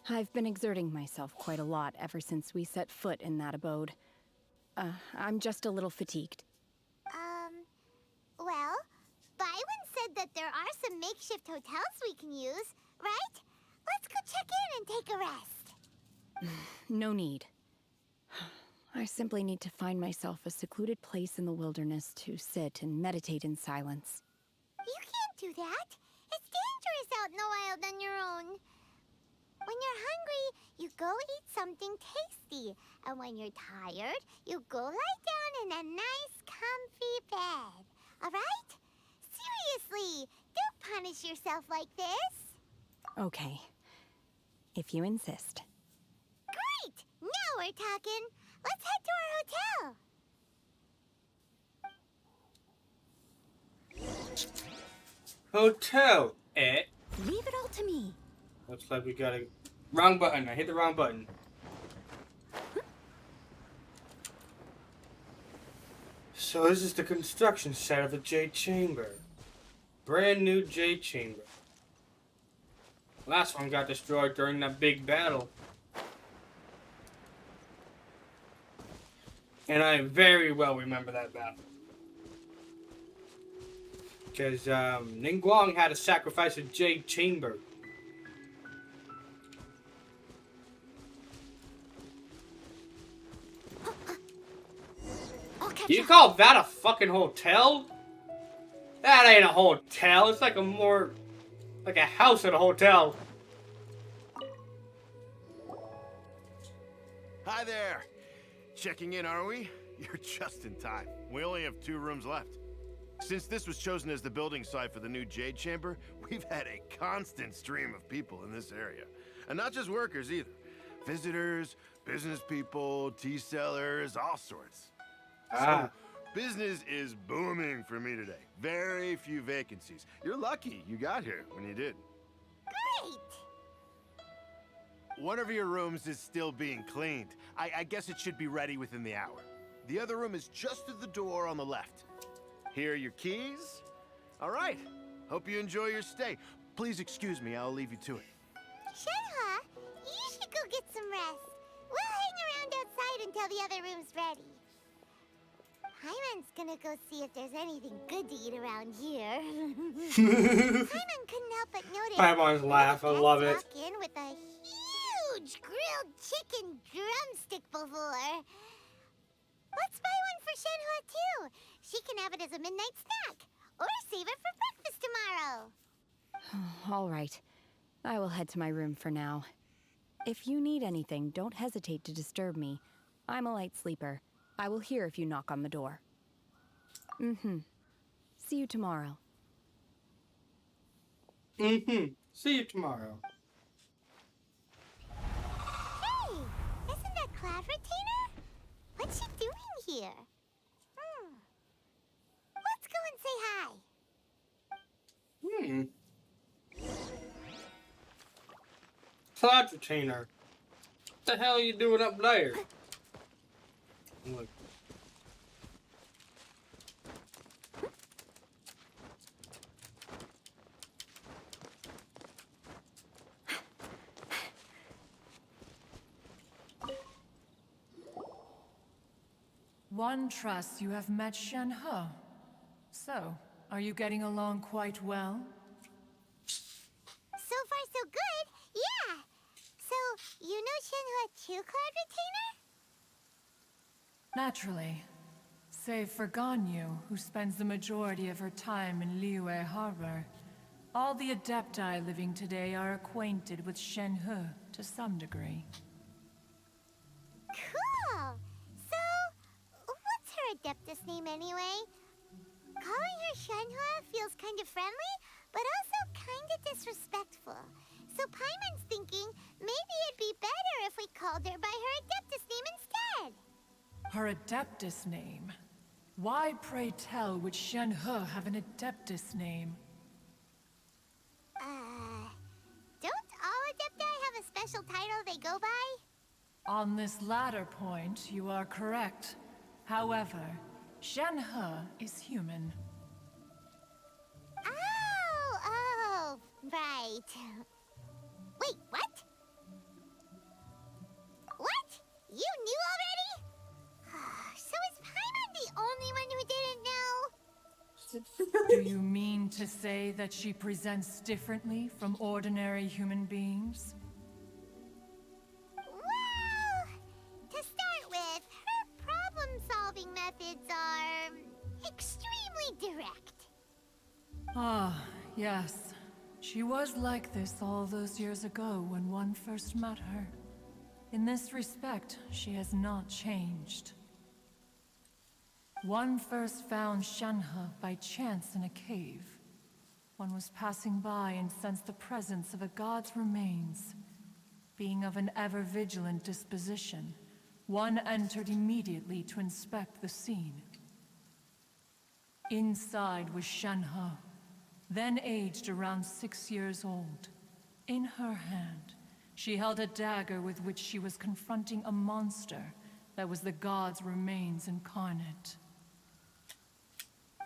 I've been exerting myself quite a lot ever since we set foot in that abode. I'm just a little fatigued. Well, Byron said that there are some makeshift hotels we can use, right? Let's go check in and take a rest. No need. I simply need to find myself a secluded place in the wilderness to sit and meditate in silence. You can't do that. It's dangerous out in the wild on your own. When you're hungry, you go eat something tasty. And when you're tired, you go lie down in a nice, comfy bed. All right? Seriously, don't punish yourself like this. Okay. If you insist. Great! Now we're talking. Let's head to our hotel. Hotel, eh? Leave it all to me. Looks like we got a... Wrong button. I hit the wrong button. So this is the construction site of the Jade Chamber. Brand new Jade Chamber. Last one got destroyed during that big battle. And I very well remember that battle. Because Ningguang had to sacrifice a Jade Chamber. You call that a fucking hotel? That ain't a hotel. It's like a more... like a house at a hotel. Hi there. Checking in, are we? You're just in time. We only have 2 rooms left. Since this was chosen as the building site for the new Jade Chamber, we've had a constant stream of people in this area. And not just workers either. Visitors, business people, tea sellers, all sorts. So, business is booming for me today. Very few vacancies. You're lucky you got here when you did. Great! One of your rooms is still being cleaned. I guess it should be ready within the hour. The other room is just through the door on the left. Here are your keys. All right. Hope you enjoy your stay. Please excuse me, I'll leave you to it. Shenhe, you should go get some rest. We'll hang around outside until the other room's ready. Hyman's gonna go see if there's anything good to eat around here. Hyman couldn't help but notice. Hyman's laugh, I love it. Walk in with a huge grilled chicken drumstick before. Let's buy one for Shenhe too. She can have it as a midnight snack, or save it for breakfast tomorrow. All right. I will head to my room for now. If you need anything, don't hesitate to disturb me. I'm a light sleeper. I will hear if you knock on the door. See you tomorrow. See you tomorrow. Hey, isn't that Cloud Retainer? What's she doing here? Let's go and say hi. Cloud Retainer. What the hell are you doing up there? Look. One trusts you have met Shenhe. So, are you getting along quite well? So far, so good. Yeah. So, you know Shenhe too, Cloud Retainer? Naturally. Save for Ganyu, who spends the majority of her time in Liyue Harbor. All the Adepti living today are acquainted with Shenhe to some degree. Cool. So, what's her Adeptus name anyway? Calling her Shenhe feels kind of friendly, but also kind of disrespectful. So her Adeptus name. Why, pray tell, would Shen He have an Adeptus name? Don't all Adepti have a special title they go by? On this latter point, you are correct. However, Shen He is human. Oh, right. Wait, what? What? You knew already? So is Paimon the only one who didn't know? Do you mean to say that she presents differently from ordinary human beings? Well, to start with, her problem-solving methods are extremely direct. Ah, yes. She was like this all those years ago when one first met her. In this respect, she has not changed. One first found Shen He by chance in a cave. One was passing by and sensed the presence of a god's remains. Being of an ever-vigilant disposition, one entered immediately to inspect the scene. Inside was Shen He, then aged around 6 years old. In her hand, she held a dagger with which she was confronting a monster that was the god's remains incarnate.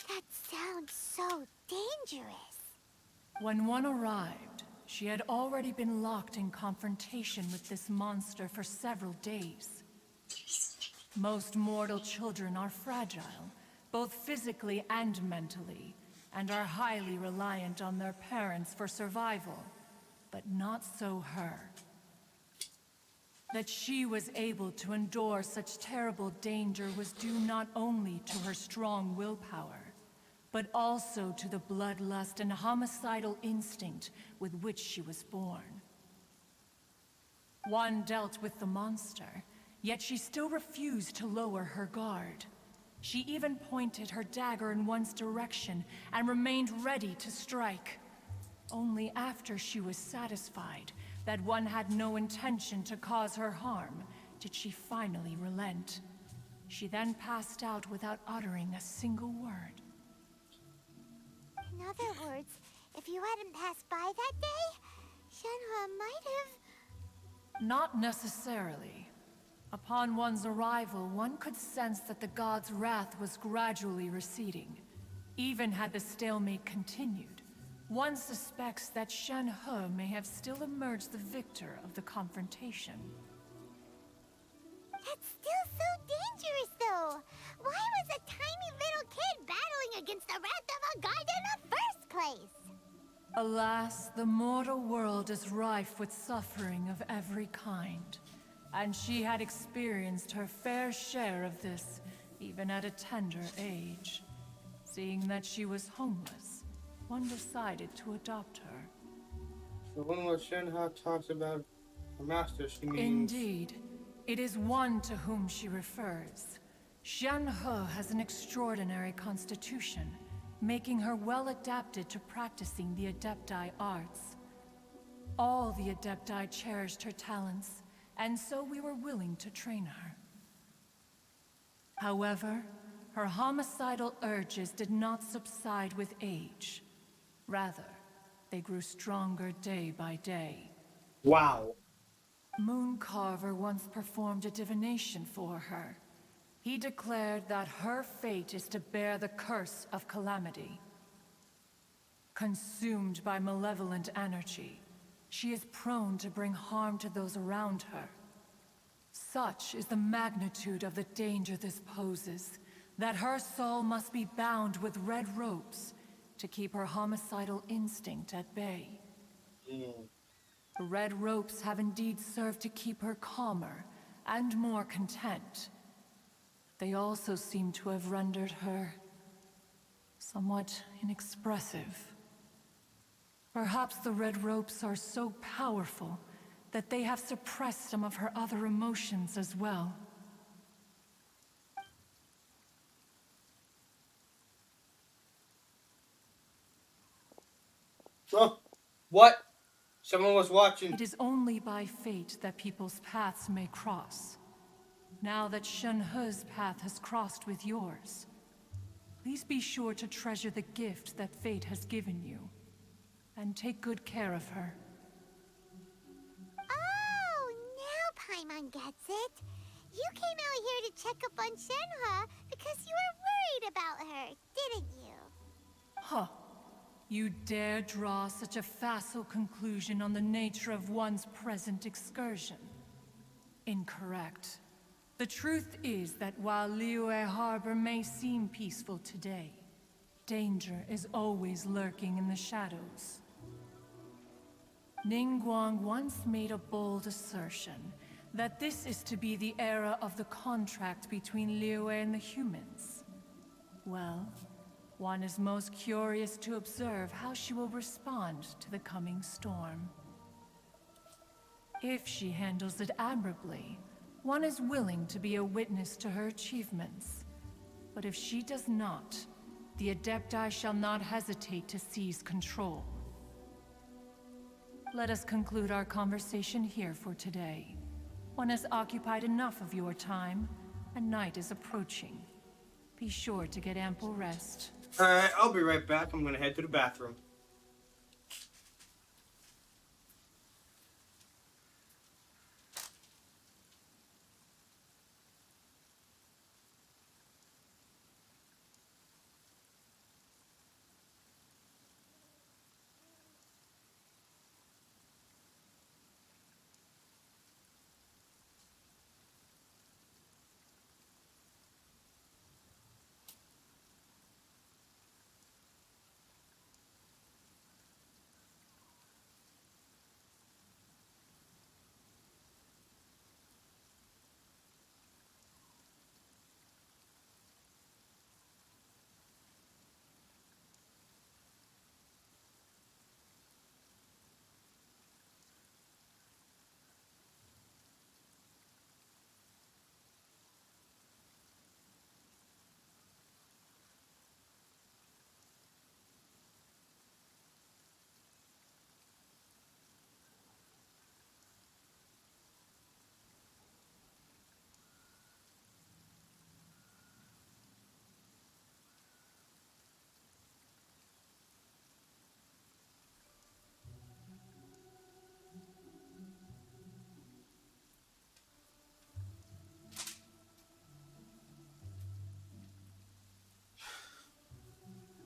That sounds so dangerous. When one arrived, she had already been locked in confrontation with this monster for several days. Most mortal children are fragile, both physically and mentally, and are highly reliant on their parents for survival. But not so her. That she was able to endure such terrible danger was due not only to her strong willpower, but also to the bloodlust and homicidal instinct with which she was born. One dealt with the monster, yet she still refused to lower her guard. She even pointed her dagger in one's direction and remained ready to strike. Only after she was satisfied that one had no intention to cause her harm did she finally relent. She then passed out without uttering a single word. In other words, if you hadn't passed by that day, Shenhua might have... Not necessarily. Upon one's arrival, one could sense that the god's wrath was gradually receding. Even had the stalemate continued, one suspects that Shen He may have still emerged the victor of the confrontation. That's still so dangerous, though. Why was a tiny little kid battling against the wrath of a god in the first place? Alas, the mortal world is rife with suffering of every kind. And she had experienced her fair share of this, even at a tender age. Seeing that she was homeless, one decided to adopt her. So when Shenhua talks about her master, she means... Indeed. It is one to whom she refers. Shen He has an extraordinary constitution, making her well adapted to practicing the Adepti arts. All the Adepti cherished her talents, and so we were willing to train her. However, her homicidal urges did not subside with age. Rather, they grew stronger day by day. Wow. Mooncarver once performed a divination for her. He declared that her fate is to bear the curse of calamity. Consumed by malevolent energy, she is prone to bring harm to those around her. Such is the magnitude of the danger this poses, that her soul must be bound with red ropes to keep her homicidal instinct at bay. The red ropes have indeed served to keep her calmer and more content. They also seem to have rendered her somewhat inexpressive. Perhaps the red ropes are so powerful that they have suppressed some of her other emotions as well. Oh, what? Someone was watching. It is only by fate that people's paths may cross. now that Shenhe's path has crossed with yours. Please be sure to treasure the gift that fate has given you, and take good care of her. Oh, now Paimon gets it. You came out here to check up on Shenhe because you were worried about her, didn't you? Huh. You dare draw such a facile conclusion on the nature of one's present excursion? Incorrect. The truth is that while Liyue Harbor may seem peaceful today, danger is always lurking in the shadows. Ningguang once made a bold assertion that this is to be the era of the contract between Liyue and the humans. Well, one is most curious to observe how she will respond to the coming storm. If she handles it admirably, one is willing to be a witness to her achievements. But if she does not, the Adepti shall not hesitate to seize control. Let us conclude our conversation here for today. One has occupied enough of your time, and night is approaching. Be sure to get ample rest. Alright, I'll be right back. I'm gonna head to the bathroom.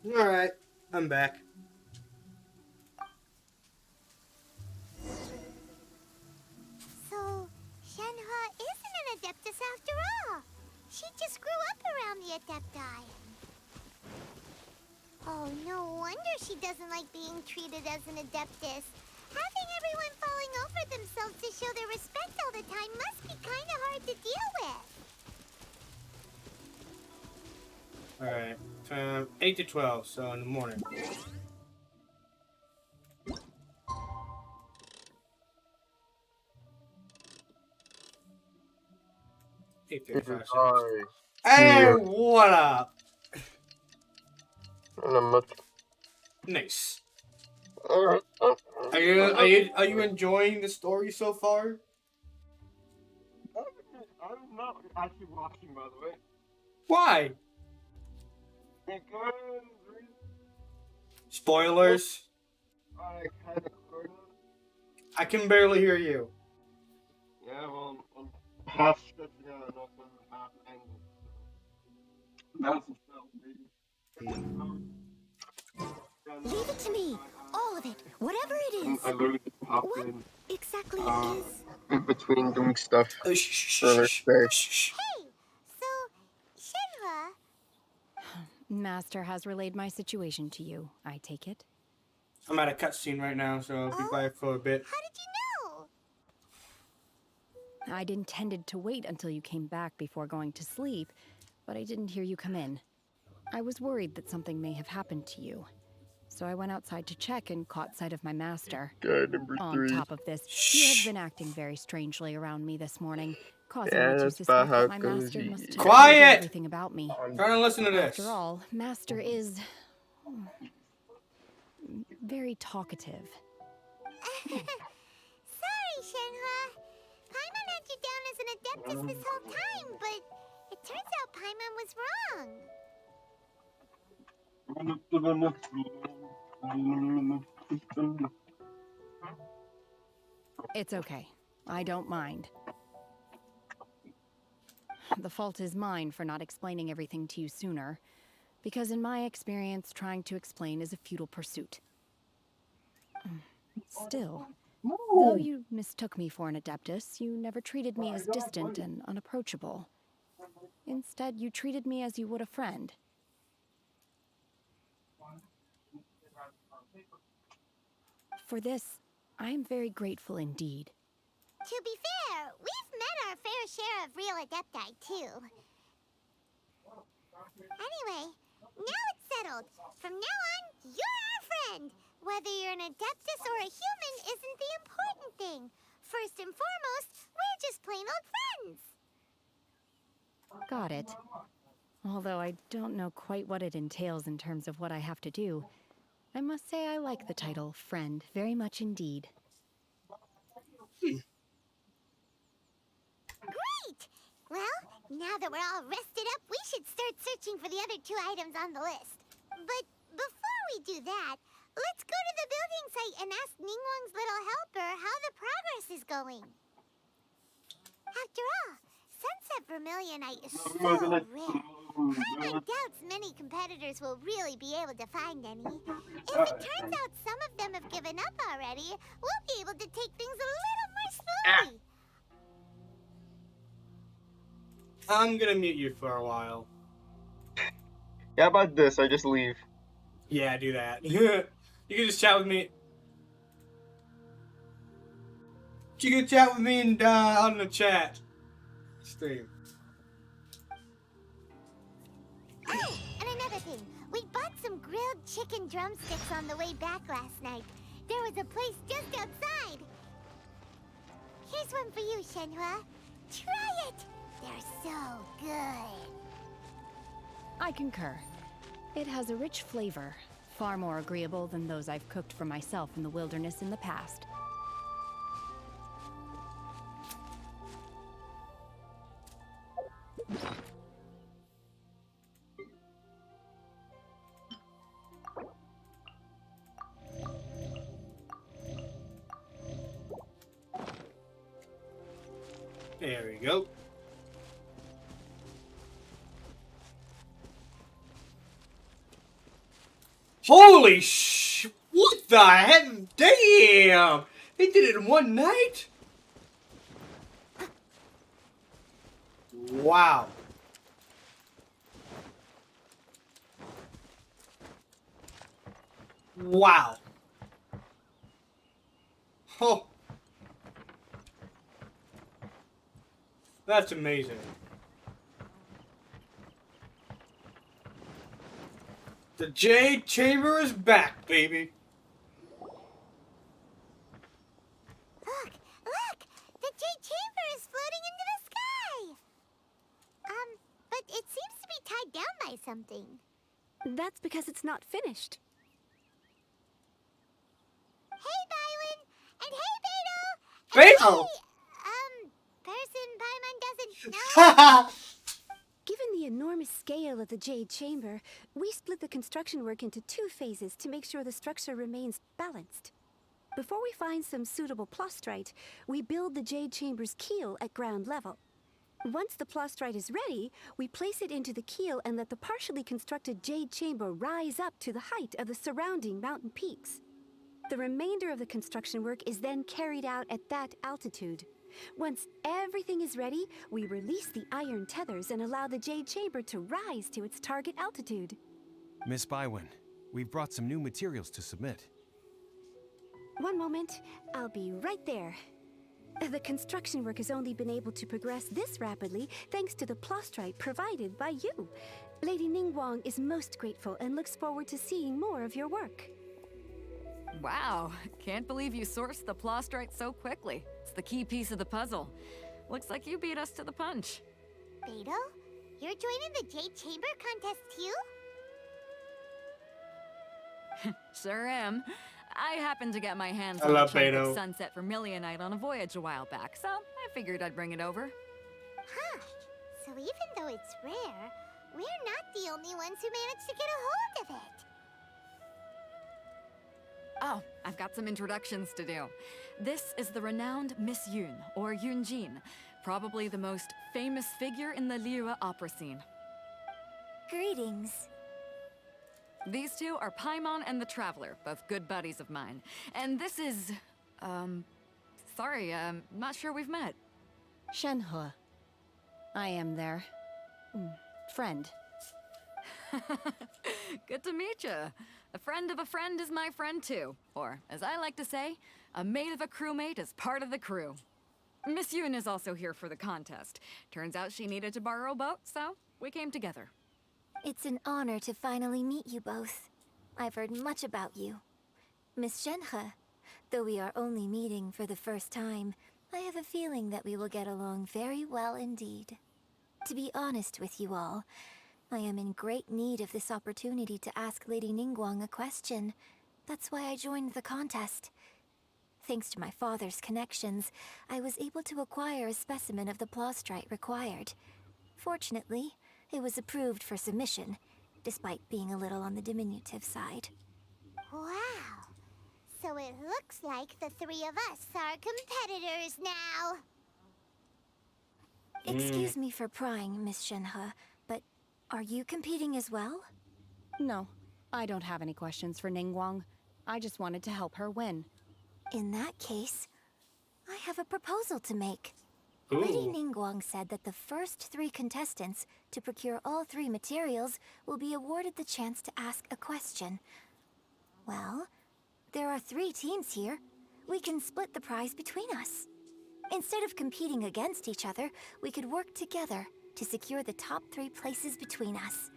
Alright, I'm back. So, Shenhe isn't an Adeptus after all. She just grew up around the Adepti. Oh, no wonder she doesn't like being treated as an Adeptus. Having everyone falling over themselves to show their respect all the time must be kind of hard to deal with. Alright, 8 to 12, so in the morning. Hey, what up? Nice. Are you enjoying the story so far? I'm not actually watching, by the way. Why? Because Spoilers. I kind of heard it. I can barely hear you. Yeah, well, I'm half stretching out and also half angled. That's a spell, baby. Leave it to me. All of it. Whatever it is. I literally just popped What in. exactly is... In between doing stuff for her space. Hey, so, Shenhe... Master has relayed my situation to you, I take it? I'm at a cutscene right now, so I'll be quiet for a bit. How did you know? I'd intended to wait until you came back before going to sleep, but I didn't hear you come in. I was worried that something may have happened to you. So I went outside to check and caught sight of my master. On top of this, you have been acting very strangely around me this morning, causing me to suspect that my master must have known everything about me. I'm trying to listen to this. After all, Master is... very talkative. Sorry, Shenhe. Paimon had you down as an Adeptus this whole time, but it turns out Paimon was wrong. It's okay. I don't mind. The fault is mine for not explaining everything to you sooner, because in my experience, trying to explain is a futile pursuit. Still, though you mistook me for an Adeptus, you never treated me as distant and unapproachable. Instead, you treated me as you would a friend. For this, I am very grateful indeed. To be fair, we've met our fair share of real Adepti, too. Anyway, now it's settled. From now on, you're our friend. Whether you're an Adeptus or a human isn't the important thing. First and foremost, we're just plain old friends. Got it. Although I don't know quite what it entails in terms of what I have to do, I must say I like the title Friend very much indeed. Great! Well, now that we're all rested up, we should start searching for the other 2 items on the list. But before we do that, let's go to the building site and ask Ningguang's little helper how the progress is going. After all, Sunset Vermilionite is so rare. Paimon doubts many competitors will really be able to find any. If it turns out some of them have given up already, we'll be able to take things a little more slowly. I'm gonna mute you for a while. Yeah, about this, I just leave. Yeah, do that. You can just chat with me. You can chat with me and on the chat stream. Oh, and another thing. We bought some grilled chicken drumsticks on the way back last night. There was a place just outside. Here's one for you, Shenhua. Try it. They're so good. I concur. It has a rich flavor, far more agreeable than those I've cooked for myself in the wilderness in the past. There we go. Holy sh! What the heck? Damn! They did it in one night? Wow. Wow. Oh. That's amazing. The Jade Chamber is back, baby. Look! The Jade Chamber is floating into the sky! But it seems to be tied down by something. That's because it's not finished. Hey, Bywin! And hey, Beto! Beto! Person Paimon doesn't know? Given the enormous scale of the Jade Chamber, we split the construction work into 2 phases to make sure the structure remains balanced. Before we find some suitable plastrite, we build the Jade Chamber's keel at ground level. Once the plastrite is ready, we place it into the keel and let the partially constructed Jade Chamber rise up to the height of the surrounding mountain peaks. The remainder of the construction work is then carried out at that altitude. Once everything is ready, we release the iron tethers and allow the Jade Chamber to rise to its target altitude. Miss Bywin, we've brought some new materials to submit. One moment, I'll be right there. The construction work has only been able to progress this rapidly thanks to the plastrite provided by you. Lady Ningguang is most grateful and looks forward to seeing more of your work. Wow, can't believe you sourced the plastrite so quickly. It's the key piece of the puzzle. Looks like you beat us to the punch. Beto, you're joining the Jade Chamber contest too? Sure am. I happened to get my hands I on a love chunk Beto. of sunset vermilionite on a voyage a while back, so I figured I'd bring it over. Huh. So even though it's rare, we're not the only ones who managed to get a hold of it. Oh, I've got some introductions to do. This is the renowned Miss Yoon, or Yoonjin, probably the most famous figure in the Liyue opera scene. Greetings. These two are Paimon and the Traveler, both good buddies of mine. And this is... sorry, not sure we've met. Shenhe. I am their... friend. Good to meet you. A friend of a friend is my friend too. Or, as I like to say, a mate of a crewmate is part of the crew. Miss Yoon is also here for the contest. Turns out she needed to borrow a boat, so we came together. It's an honor to finally meet you both. I've heard much about you. Miss Shenhe, though we are only meeting for the first time, I have a feeling that we will get along very well indeed. To be honest with you all, I am in great need of this opportunity to ask Lady Ningguang a question. That's why I joined the contest. Thanks to my father's connections, I was able to acquire a specimen of the plastrite required. Fortunately, it was approved for submission, despite being a little on the diminutive side. Wow! So it looks like the three of us are competitors now. Excuse me for prying, Miss Shenhe, but are you competing as well? No, I don't have any questions for Ningguang. I just wanted to help her win. In that case, I have a proposal to make. Ooh. Lady Ningguang said that the first 3 contestants to procure all 3 materials will be awarded the chance to ask a question. Well, there are 3 teams here. We can split the prize between us. Instead of competing against each other, we could work together to secure the top 3 places between us.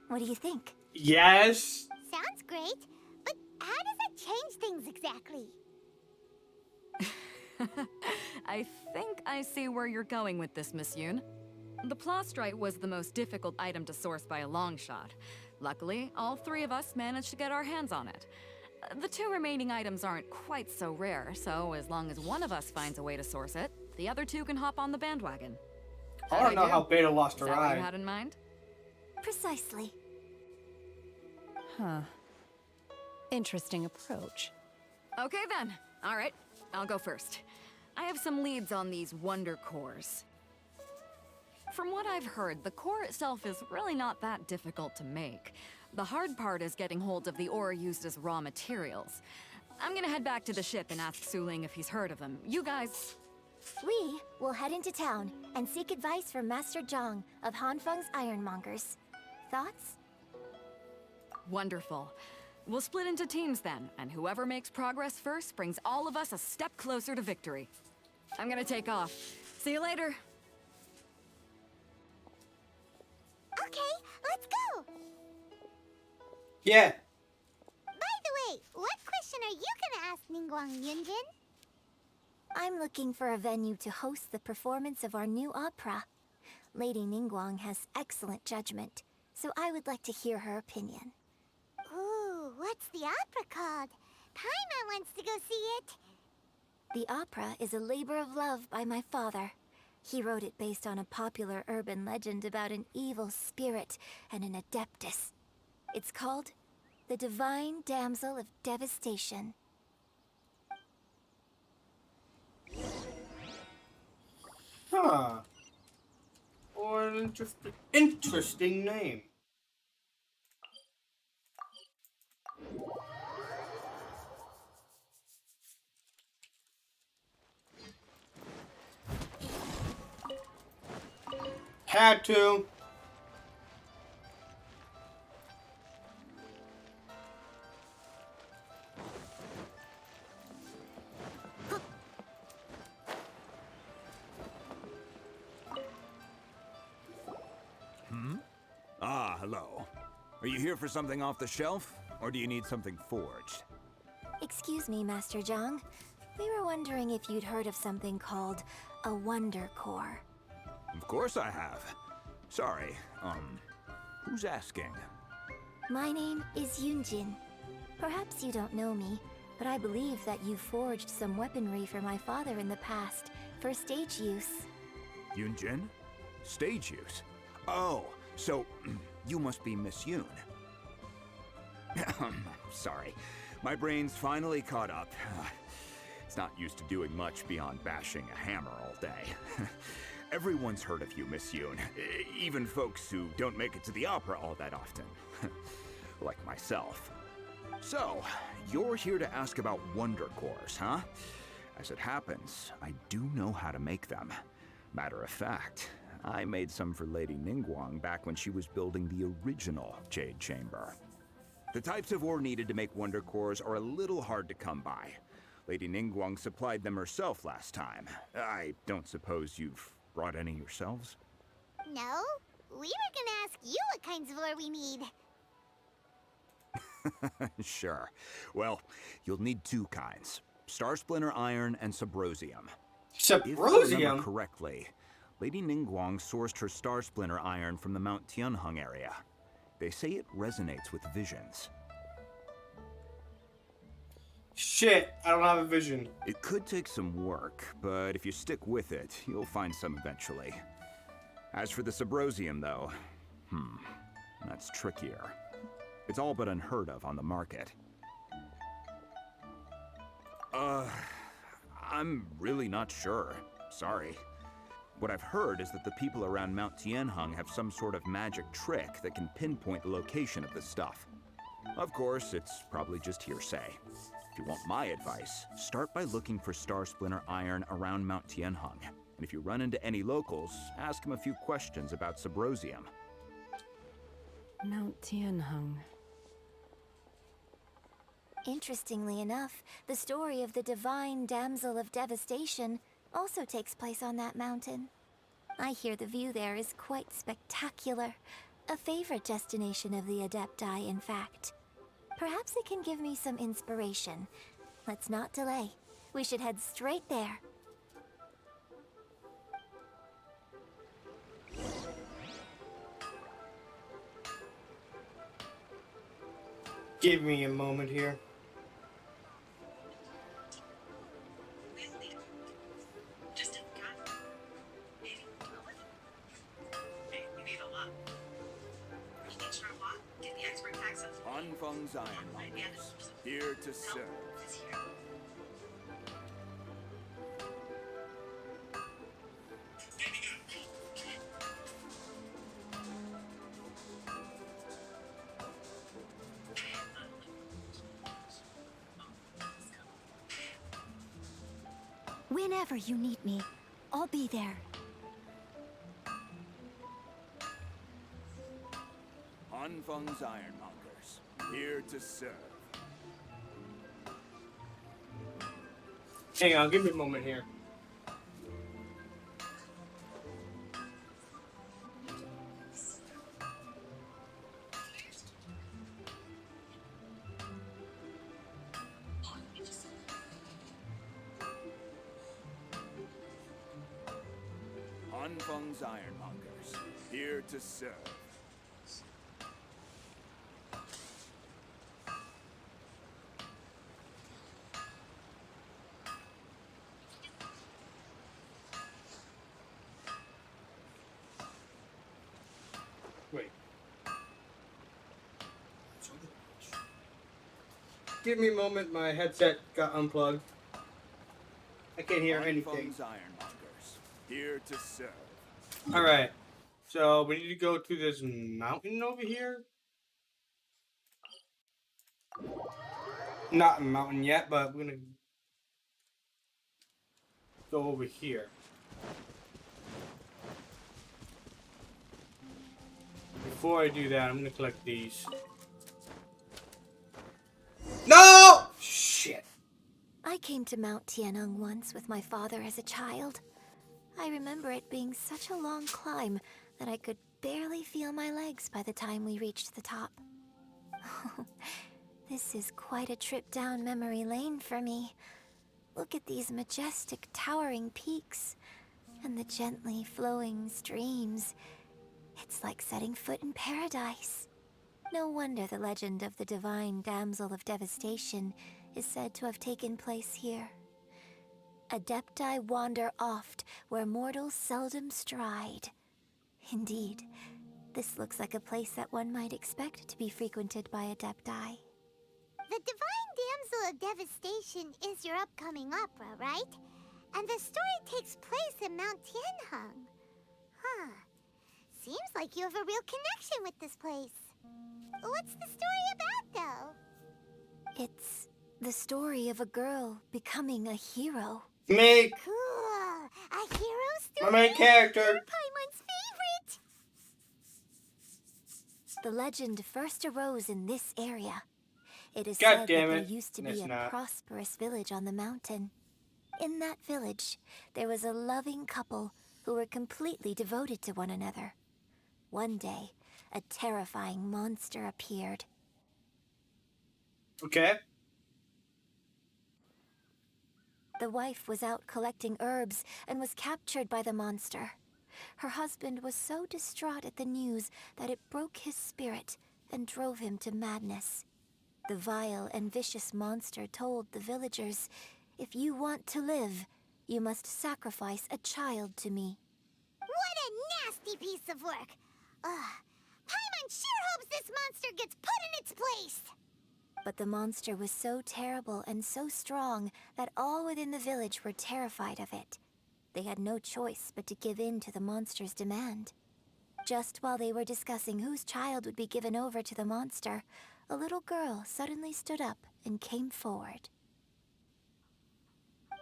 What do you think? Yes. Sounds great, but how does it change things exactly? I think I see where you're going with this, Miss Yoon. The plastrite was the most difficult item to source by a long shot. Luckily, all 3 of us managed to get our hands on it. The 2 remaining items aren't quite so rare, so as long as one of us finds a way to source it, the other 2 can hop on the bandwagon. I don't know how Beta lost her Is that what eye. you had in mind? Precisely. Huh. Interesting approach. Okay then. All right, I'll go first. I have some leads on these wonder cores. From what I've heard, the core itself is really not that difficult to make. The hard part is getting hold of the ore used as raw materials. I'm gonna head back to the ship and ask Suling if he's heard of them. You guys... We will head into town and seek advice from Master Zhang of Hanfeng's Ironmongers. Thoughts? Wonderful. We'll split into teams then, and whoever makes progress first brings all of us a step closer to victory. I'm gonna take off. See you later. Okay, let's go! Yeah. By the way, what question are you gonna ask Ningguang Yunjin? I'm looking for a venue to host the performance of our new opera. Lady Ningguang has excellent judgment, so I would like to hear her opinion. Ooh, what's the opera called? Paimon wants to go see it. The opera is a labor of love by my father. He wrote it based on a popular urban legend about an evil spirit and an adeptus. It's called The Divine Damsel of Devastation. Huh. Or an interesting name. Had to. Ah, hello. Are you here for something off the shelf, or do you need something forged? Excuse me, Master Zhang. We were wondering if you'd heard of something called a Wonder Core. Of course I have. Sorry, who's asking? My name is Yunjin. Perhaps you don't know me, but I believe that you forged some weaponry for my father in the past, for stage use. Yunjin? Stage use? Oh, so you must be Miss Yoon. Sorry, my brain's finally caught up. It's not used to doing much beyond bashing a hammer all day. Everyone's heard of you, Miss Yoon. Even folks who don't make it to the opera all that often. Like myself. So, you're here to ask about Wonder Cores, huh? As it happens, I do know how to make them. Matter of fact, I made some for Lady Ningguang back when she was building the original Jade Chamber. The types of ore needed to make Wonder Cores are a little hard to come by. Lady Ningguang supplied them herself last time. I don't suppose you've brought any yourselves? No, we were gonna ask you what kinds of ore we need. Sure. Well, you'll need two kinds. Star Splinter Iron and Subrosium. If I remember correctly, Lady Ningguang sourced her Star Splinter Iron from the Mount Tianheng area. They say it resonates with visions. Shit, I don't have a vision. It could take some work, but if you stick with it, you'll find some eventually. As for the Subrosium, though, that's trickier. It's all but unheard of on the market. I'm really not sure. Sorry. What I've heard is that the people around Mount Tianheng have some sort of magic trick that can pinpoint the location of the stuff. Of course, it's probably just hearsay. If you want my advice, start by looking for Star Splinter Iron around Mount Tianheng. And if you run into any locals, ask them a few questions about Subrosium. Mount Tianheng. Interestingly enough, the story of the Divine Damsel of Devastation also takes place on that mountain. I hear the view there is quite spectacular. A favorite destination of the Adepti, in fact. Perhaps it can give me some inspiration. Let's not delay. We should head straight there. Give me a moment here. Unfeng's Ironmongers, here to serve. Whenever you need me, I'll be there. Unfeng's Ironmongers, here to serve. Hang on, give me a moment here. Unfeng's Ironmongers, here to serve. Wait. Give me a moment, my headset got unplugged. I can't hear anything. Unfeng's Ironmongers, here to serve. Alright. So we need to go to this mountain over here. Not a mountain yet, but we're gonna go over here. Before I do that, I'm gonna collect these. No! Shit. I came to Mount Tianheng once with my father as a child. I remember it being such a long climb that I could barely feel my legs by the time we reached the top. This is quite a trip down memory lane for me. Look at these majestic, towering peaks and the gently flowing streams. It's like setting foot in paradise. No wonder the legend of the Divine Damsel of Devastation is said to have taken place here. Adepti wander oft where mortals seldom stride. Indeed, this looks like a place that one might expect to be frequented by Adepti. The Divine Damsel of Devastation is your upcoming opera, right? And the story takes place in Mount Tianheng. Huh. Seems like you have a real connection with this place. What's the story about, though? It's the story of a girl becoming a hero. Me. Cool. A hero My story? main character. Paimon's favorite. The legend first arose in this area. It is God said damn that it. there used to It's be a not. prosperous village on the mountain. In that village, there was a loving couple who were completely devoted to one another. One day, a terrifying monster appeared. Okay. The wife was out collecting herbs and was captured by the monster. Her husband was so distraught at the news that it broke his spirit and drove him to madness. The vile and vicious monster told the villagers, "If you want to live, you must sacrifice a child to me." What a nasty piece of work! Ugh. Paimon sure hopes this monster gets put in its place! But the monster was so terrible and so strong that all within the village were terrified of it. They had no choice but to give in to the monster's demand. Just while they were discussing whose child would be given over to the monster, a little girl suddenly stood up and came forward. No!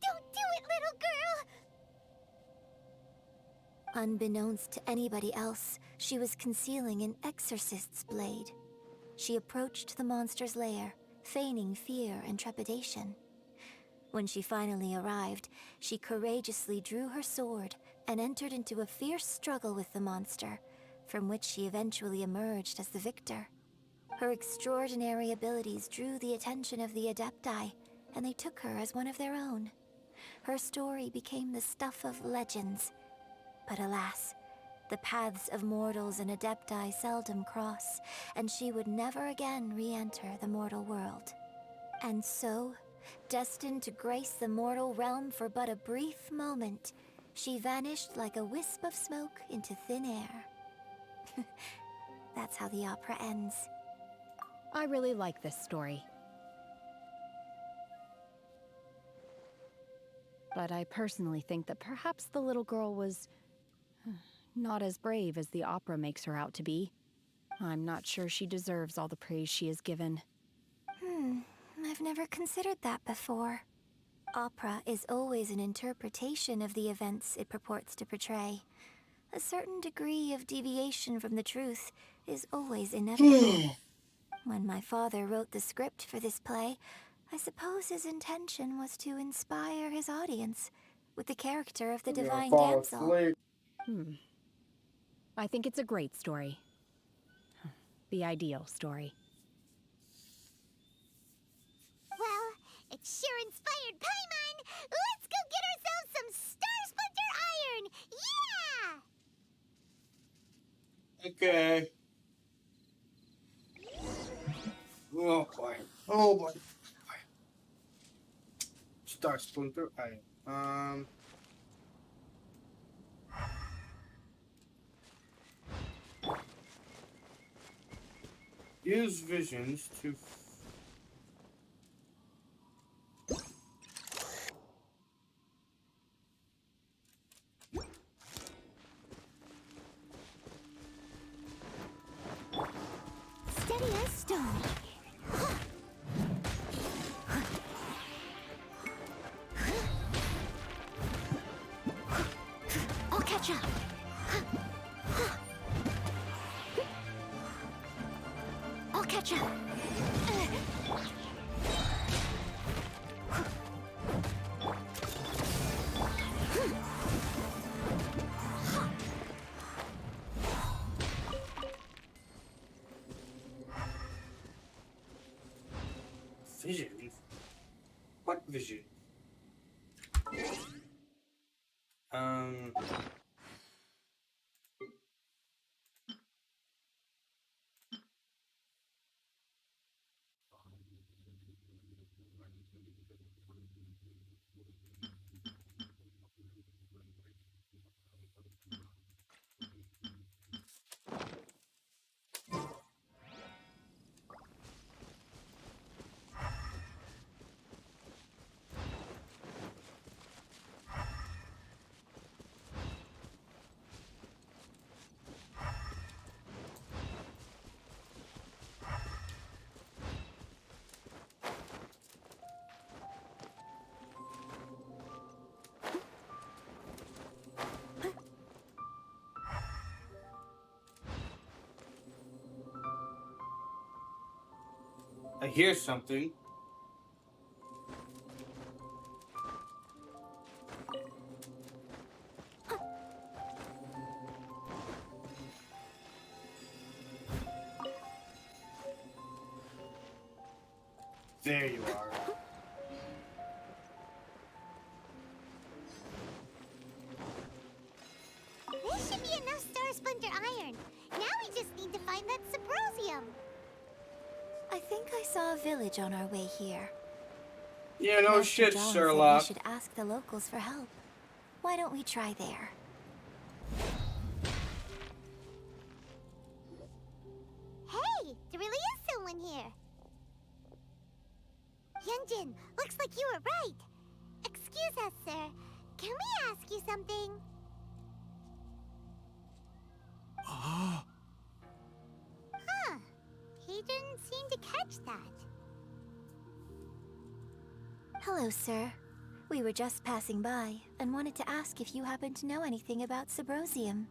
Don't do it, little girl! Unbeknownst to anybody else, she was concealing an exorcist's blade. She approached the monster's lair, feigning fear and trepidation. When she finally arrived, she courageously drew her sword and entered into a fierce struggle with the monster, from which she eventually emerged as the victor. Her extraordinary abilities drew the attention of the Adepti, and they took her as one of their own. Her story became the stuff of legends. But alas, the paths of mortals and Adepti seldom cross, and she would never again re-enter the mortal world. And so, destined to grace the mortal realm for but a brief moment, she vanished like a wisp of smoke into thin air. That's how the opera ends. I really like this story. But I personally think that perhaps the little girl was not as brave as the opera makes her out to be. I'm not sure she deserves all the praise she is given. I've never considered that before. Opera is always an interpretation of the events it purports to portray. A certain degree of deviation from the truth is always inevitable. When my father wrote the script for this play, I suppose his intention was to inspire his audience with the character of the Divine Damsel. I think it's a great story. The ideal story. Well, it sure inspired Paimon! Let's go get ourselves some Star Splinter Iron! Yeah! Okay. Oh boy. Oh boy. Star Splinter Iron. Use visions to Steady as stone. I'll catch up. I'll catch up. vision. What vision? hear something. There you are. This should be enough Star Splinter Iron. Now we just need to find that Subrosium. I think I saw a village on our way here. Yeah, no Master shit, John Sherlock. said we should ask the locals for help. Why don't we try there? Hey, there really is someone here. Yunjin, looks like you were right. Excuse us, sir. Can we ask you something? Huh. He didn't seem to catch that. Hello, sir. We were just passing by and wanted to ask if you happen to know anything about Subrosium.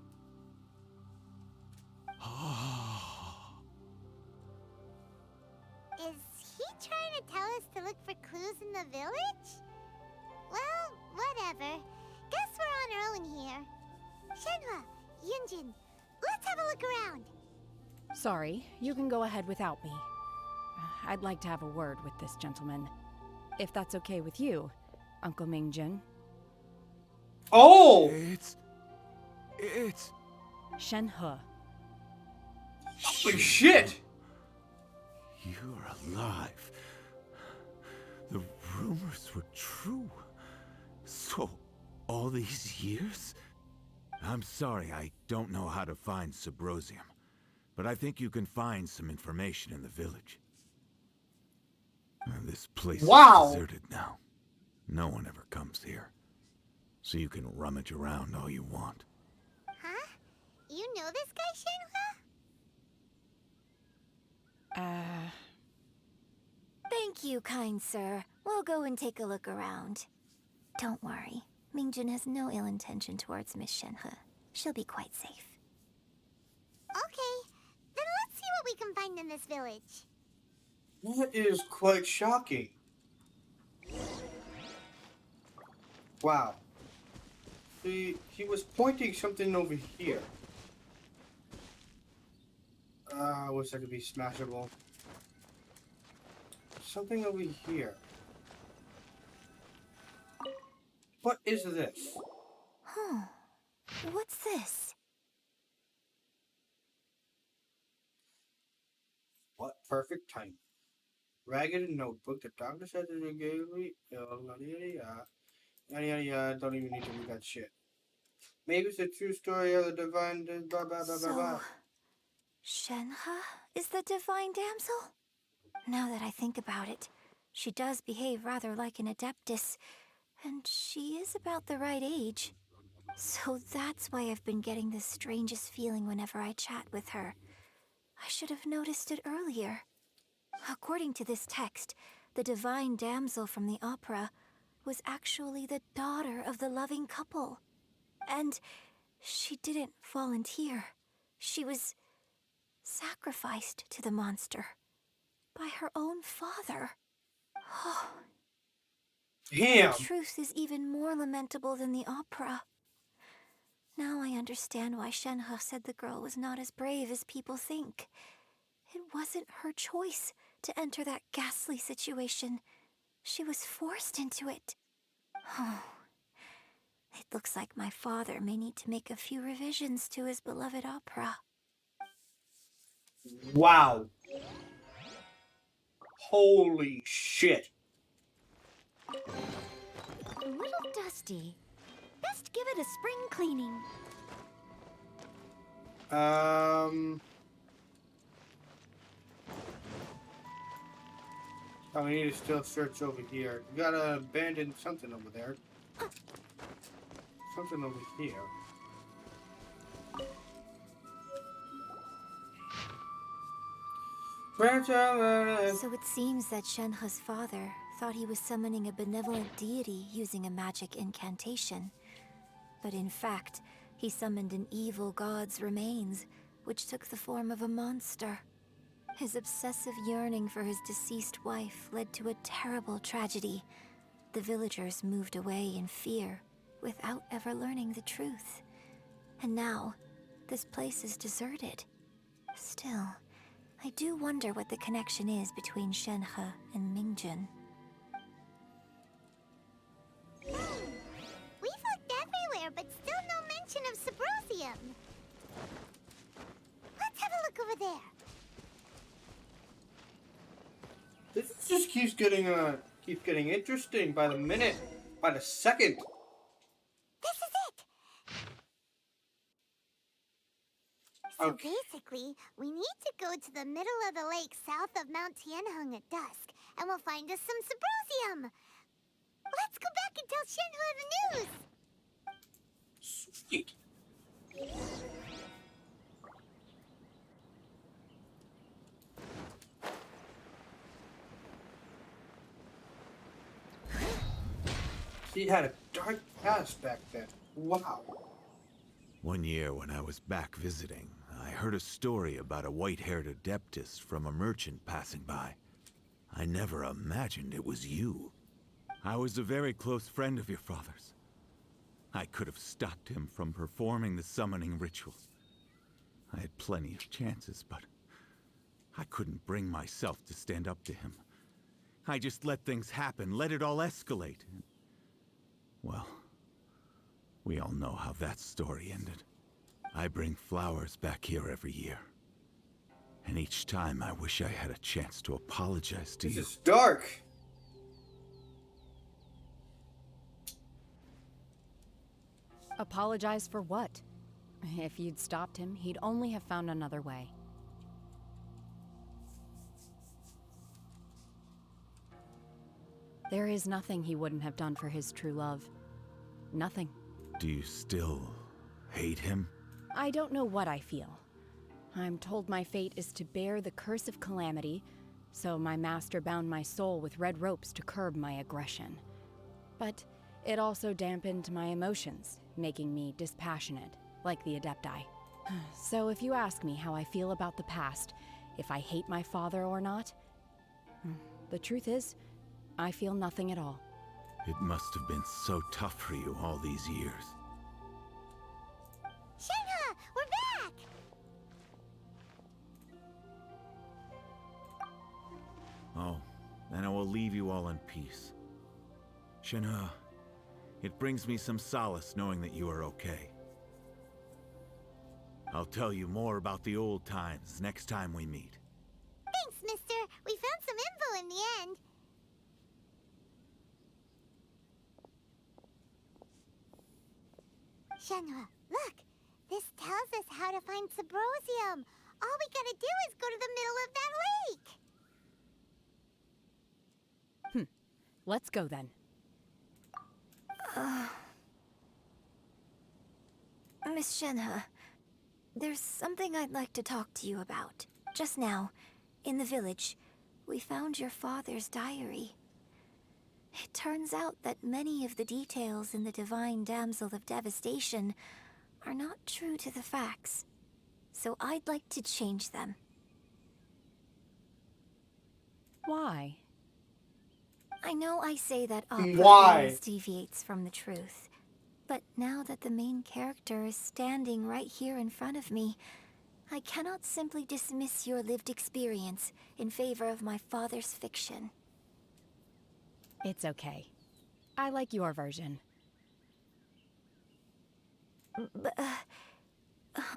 Is he trying to tell us to look for clues in the village? Well, whatever. Guess we're on our own here. Shenhua, Yunjin, let's have a look around. Sorry, you can go ahead without me. I'd like to have a word with this gentleman. If that's okay with you, Uncle Mingjin. Oh! It's... Shenhe. Holy shit! You're alive. The rumors were true. So, all these years? I'm sorry, I don't know how to find Subrosium. But I think you can find some information in the village. This place is deserted now. No one ever comes here. So you can rummage around all you want. Huh? You know this guy, Shenhua? Thank you, kind sir. We'll go and take a look around. Don't worry. Mingjin has no ill intention towards Miss Shenhe. She'll be quite safe. Okay, then let's see what we can find in this village. That is quite shocking. Wow. See, he was pointing something over here. I wish that could be smashable. Something over here. What is this? Huh. What's this? What perfect time. Ragged notebook. The doctor said that it gave me. Yada yada yada. Don't even need to read that shit. Maybe it's a true story of the divine. Blah blah blah blah blah. Shenhe is the Divine Damsel? Now that I think about it, she does behave rather like an Adeptus, and she is about the right age. So that's why I've been getting the strangest feeling whenever I chat with her. I should have noticed it earlier. According to this text, the Divine Damsel from the opera was actually the daughter of the loving couple. And she didn't volunteer. She was sacrificed to the monster by her own father. Oh. Damn. The truth is even more lamentable than the opera. Now I understand why Shenhe said the girl was not as brave as people think. It wasn't her choice to enter that ghastly situation. She was forced into it. Oh. It looks like my father may need to make a few revisions to his beloved opera. Wow. Holy shit. A little dusty. Best give it a spring cleaning. Oh, we need to still search over here. We gotta abandon something over there. Something over here. So it seems that Shenhe's father thought he was summoning a benevolent deity using a magic incantation. But in fact, he summoned an evil god's remains, which took the form of a monster. His obsessive yearning for his deceased wife led to a terrible tragedy. The villagers moved away in fear, without ever learning the truth. And now, this place is deserted. Still, I do wonder what the connection is between Shenhe and Mingjun. We've looked everywhere, but still no mention of Sabrosium. Let's have a look over there. This just keeps getting interesting by the minute, by the second. This is it! So basically, we need to go to the middle of the lake south of Mount Tianheng at dusk, and we'll find us some Sabrosium. Let's go back and tell Shenhe the news! Sweet. He had a dark past back then. Wow. One year when I was back visiting, I heard a story about a white-haired adeptus from a merchant passing by. I never imagined it was you. I was a very close friend of your father's. I could have stopped him from performing the summoning ritual. I had plenty of chances, but I couldn't bring myself to stand up to him. I just let things happen, let it all escalate. Well, we all know how that story ended. I bring flowers back here every year. And each time I wish I had a chance to apologize to you. This is dark. Apologize for what? If you'd stopped him, he'd only have found another way. There is nothing he wouldn't have done for his true love. Nothing. Do you still hate him? I don't know what I feel. I'm told my fate is to bear the curse of calamity, so my master bound my soul with red ropes to curb my aggression. But it also dampened my emotions, making me dispassionate, like the Adepti. So if you ask me how I feel about the past, if I hate my father or not, the truth is, I feel nothing at all. It must have been so tough for you all these years. Shenhe, we're back! Oh, then I will leave you all in peace. Shenhe, it brings me some solace knowing that you are okay. I'll tell you more about the old times next time we meet. Thanks, mister. We found some info in the end. Shenhe, look. This tells us how to find Sabrosium. All we gotta do is go to the middle of that lake. Let's go then. Miss Shenhe, there's something I'd like to talk to you about. Just now, in the village, we found your father's diary. It turns out that many of the details in the Divine Damsel of Devastation are not true to the facts. So I'd like to change them. Why? I know I say that Why? opera always deviates from the truth. But now that the main character is standing right here in front of me, I cannot simply dismiss your lived experience in favor of my father's fiction. It's okay. I like your version. But,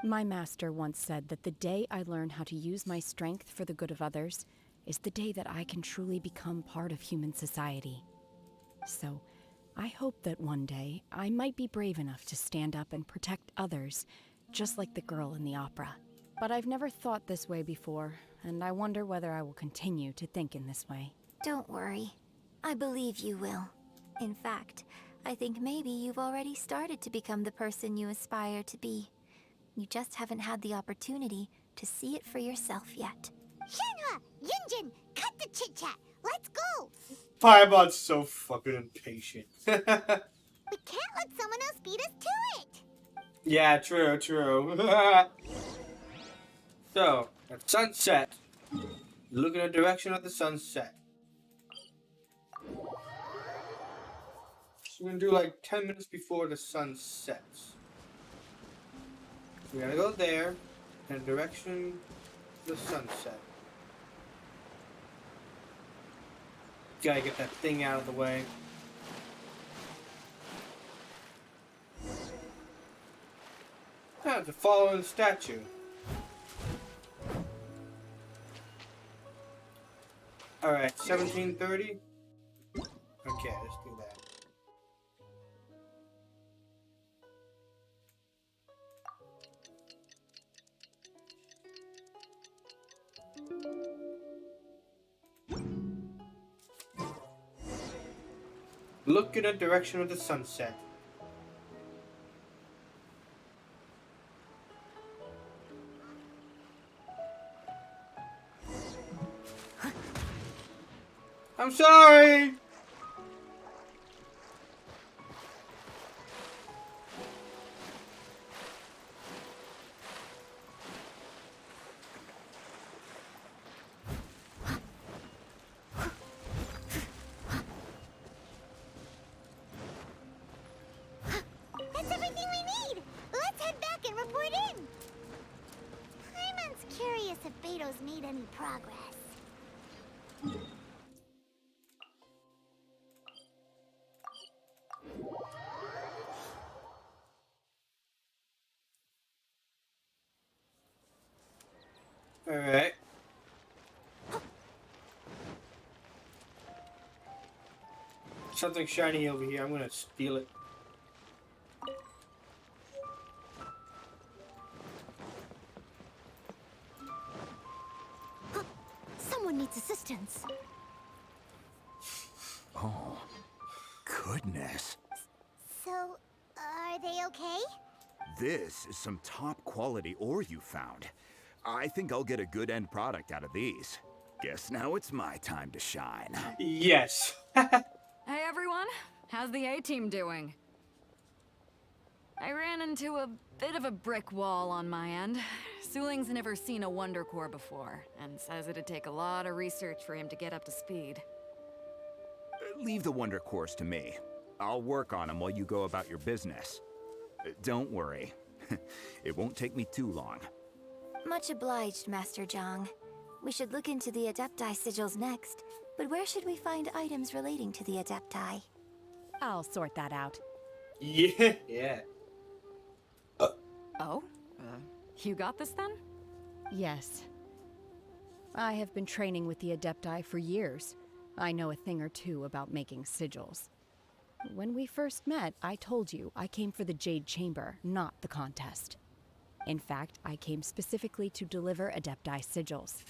My master once said that the day I learn how to use my strength for the good of others is the day that I can truly become part of human society. So, I hope that one day I might be brave enough to stand up and protect others, just like the girl in the opera. But I've never thought this way before, and I wonder whether I will continue to think in this way. Don't worry. I believe you will. In fact, I think maybe you've already started to become the person you aspire to be. You just haven't had the opportunity to see it for yourself yet. Shenhe, Yunjin, cut the chit-chat. Let's go. Firebot's so fucking impatient. We can't let someone else beat us to it. Yeah, true. So, at sunset, Look in the direction of the sunset. So we're gonna do like 10 minutes before the sun sets. We gotta go there, in the direction of the sunset. Gotta get that thing out of the way. To follow the statue. Alright, 1730. Okay, let's do that. Look in the direction of the sunset. I'm sorry! That's everything we need! Let's head back and report in! Paimon's curious if Beto's made any progress. Alright. Something shiny over here. I'm gonna steal it. Someone needs assistance. Oh, goodness. So, are they okay? This is some top quality ore you found. I think I'll get a good end product out of these. Guess now it's my time to shine. Yes. Hey everyone, how's the A-team doing? I ran into a bit of a brick wall on my end. Suling's never seen a Wonder Core before, and says it'd take a lot of research for him to get up to speed. Leave the Wonder Cores to me. I'll work on them while you go about your business. Don't worry. It won't take me too long. Much obliged, Master Zhang. We should look into the Adepti sigils next, but where should we find items relating to the Adepti? I'll sort that out. Yeah. Yeah. You got this then? Yes. I have been training with the Adepti for years. I know a thing or two about making sigils. When we first met, I told you I came for the Jade Chamber, not the contest. In fact, I came specifically to deliver Adepti sigils.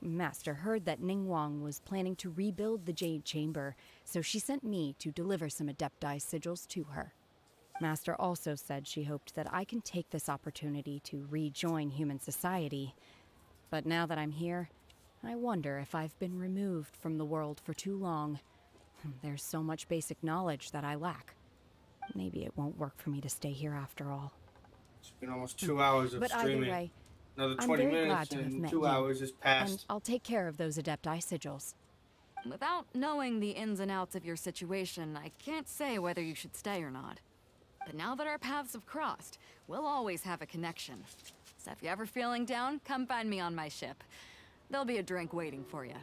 Master heard that Ningguang was planning to rebuild the Jade Chamber, so she sent me to deliver some Adepti sigils to her. Master also said she hoped that I can take this opportunity to rejoin human society. But now that I'm here, I wonder if I've been removed from the world for too long. There's so much basic knowledge that I lack. Maybe it won't work for me to stay here after all. It's been almost 2 hours of But streaming. either way, Another I'm 20 very minutes glad to have and met 2 you, hours has passed. and I'll take care of those Adepti sigils. Without knowing the ins and outs of your situation, I can't say whether you should stay or not. But now that our paths have crossed, we'll always have a connection. So if you're ever feeling down, come find me on my ship. There'll be a drink waiting for you.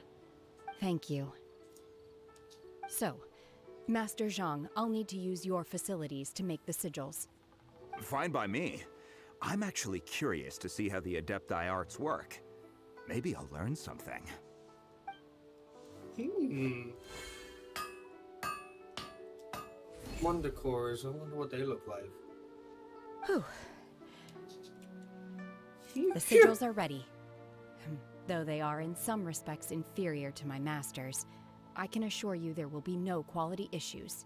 Thank you. So, Master Zhang, I'll need to use your facilities to make the sigils. Fine by me. I'm actually curious to see how the Adepti arts work. Maybe I'll learn something. Wonder cores. I wonder what they look like. Whew. The sigils are ready. Though they are in some respects inferior to my master's, I can assure you there will be no quality issues.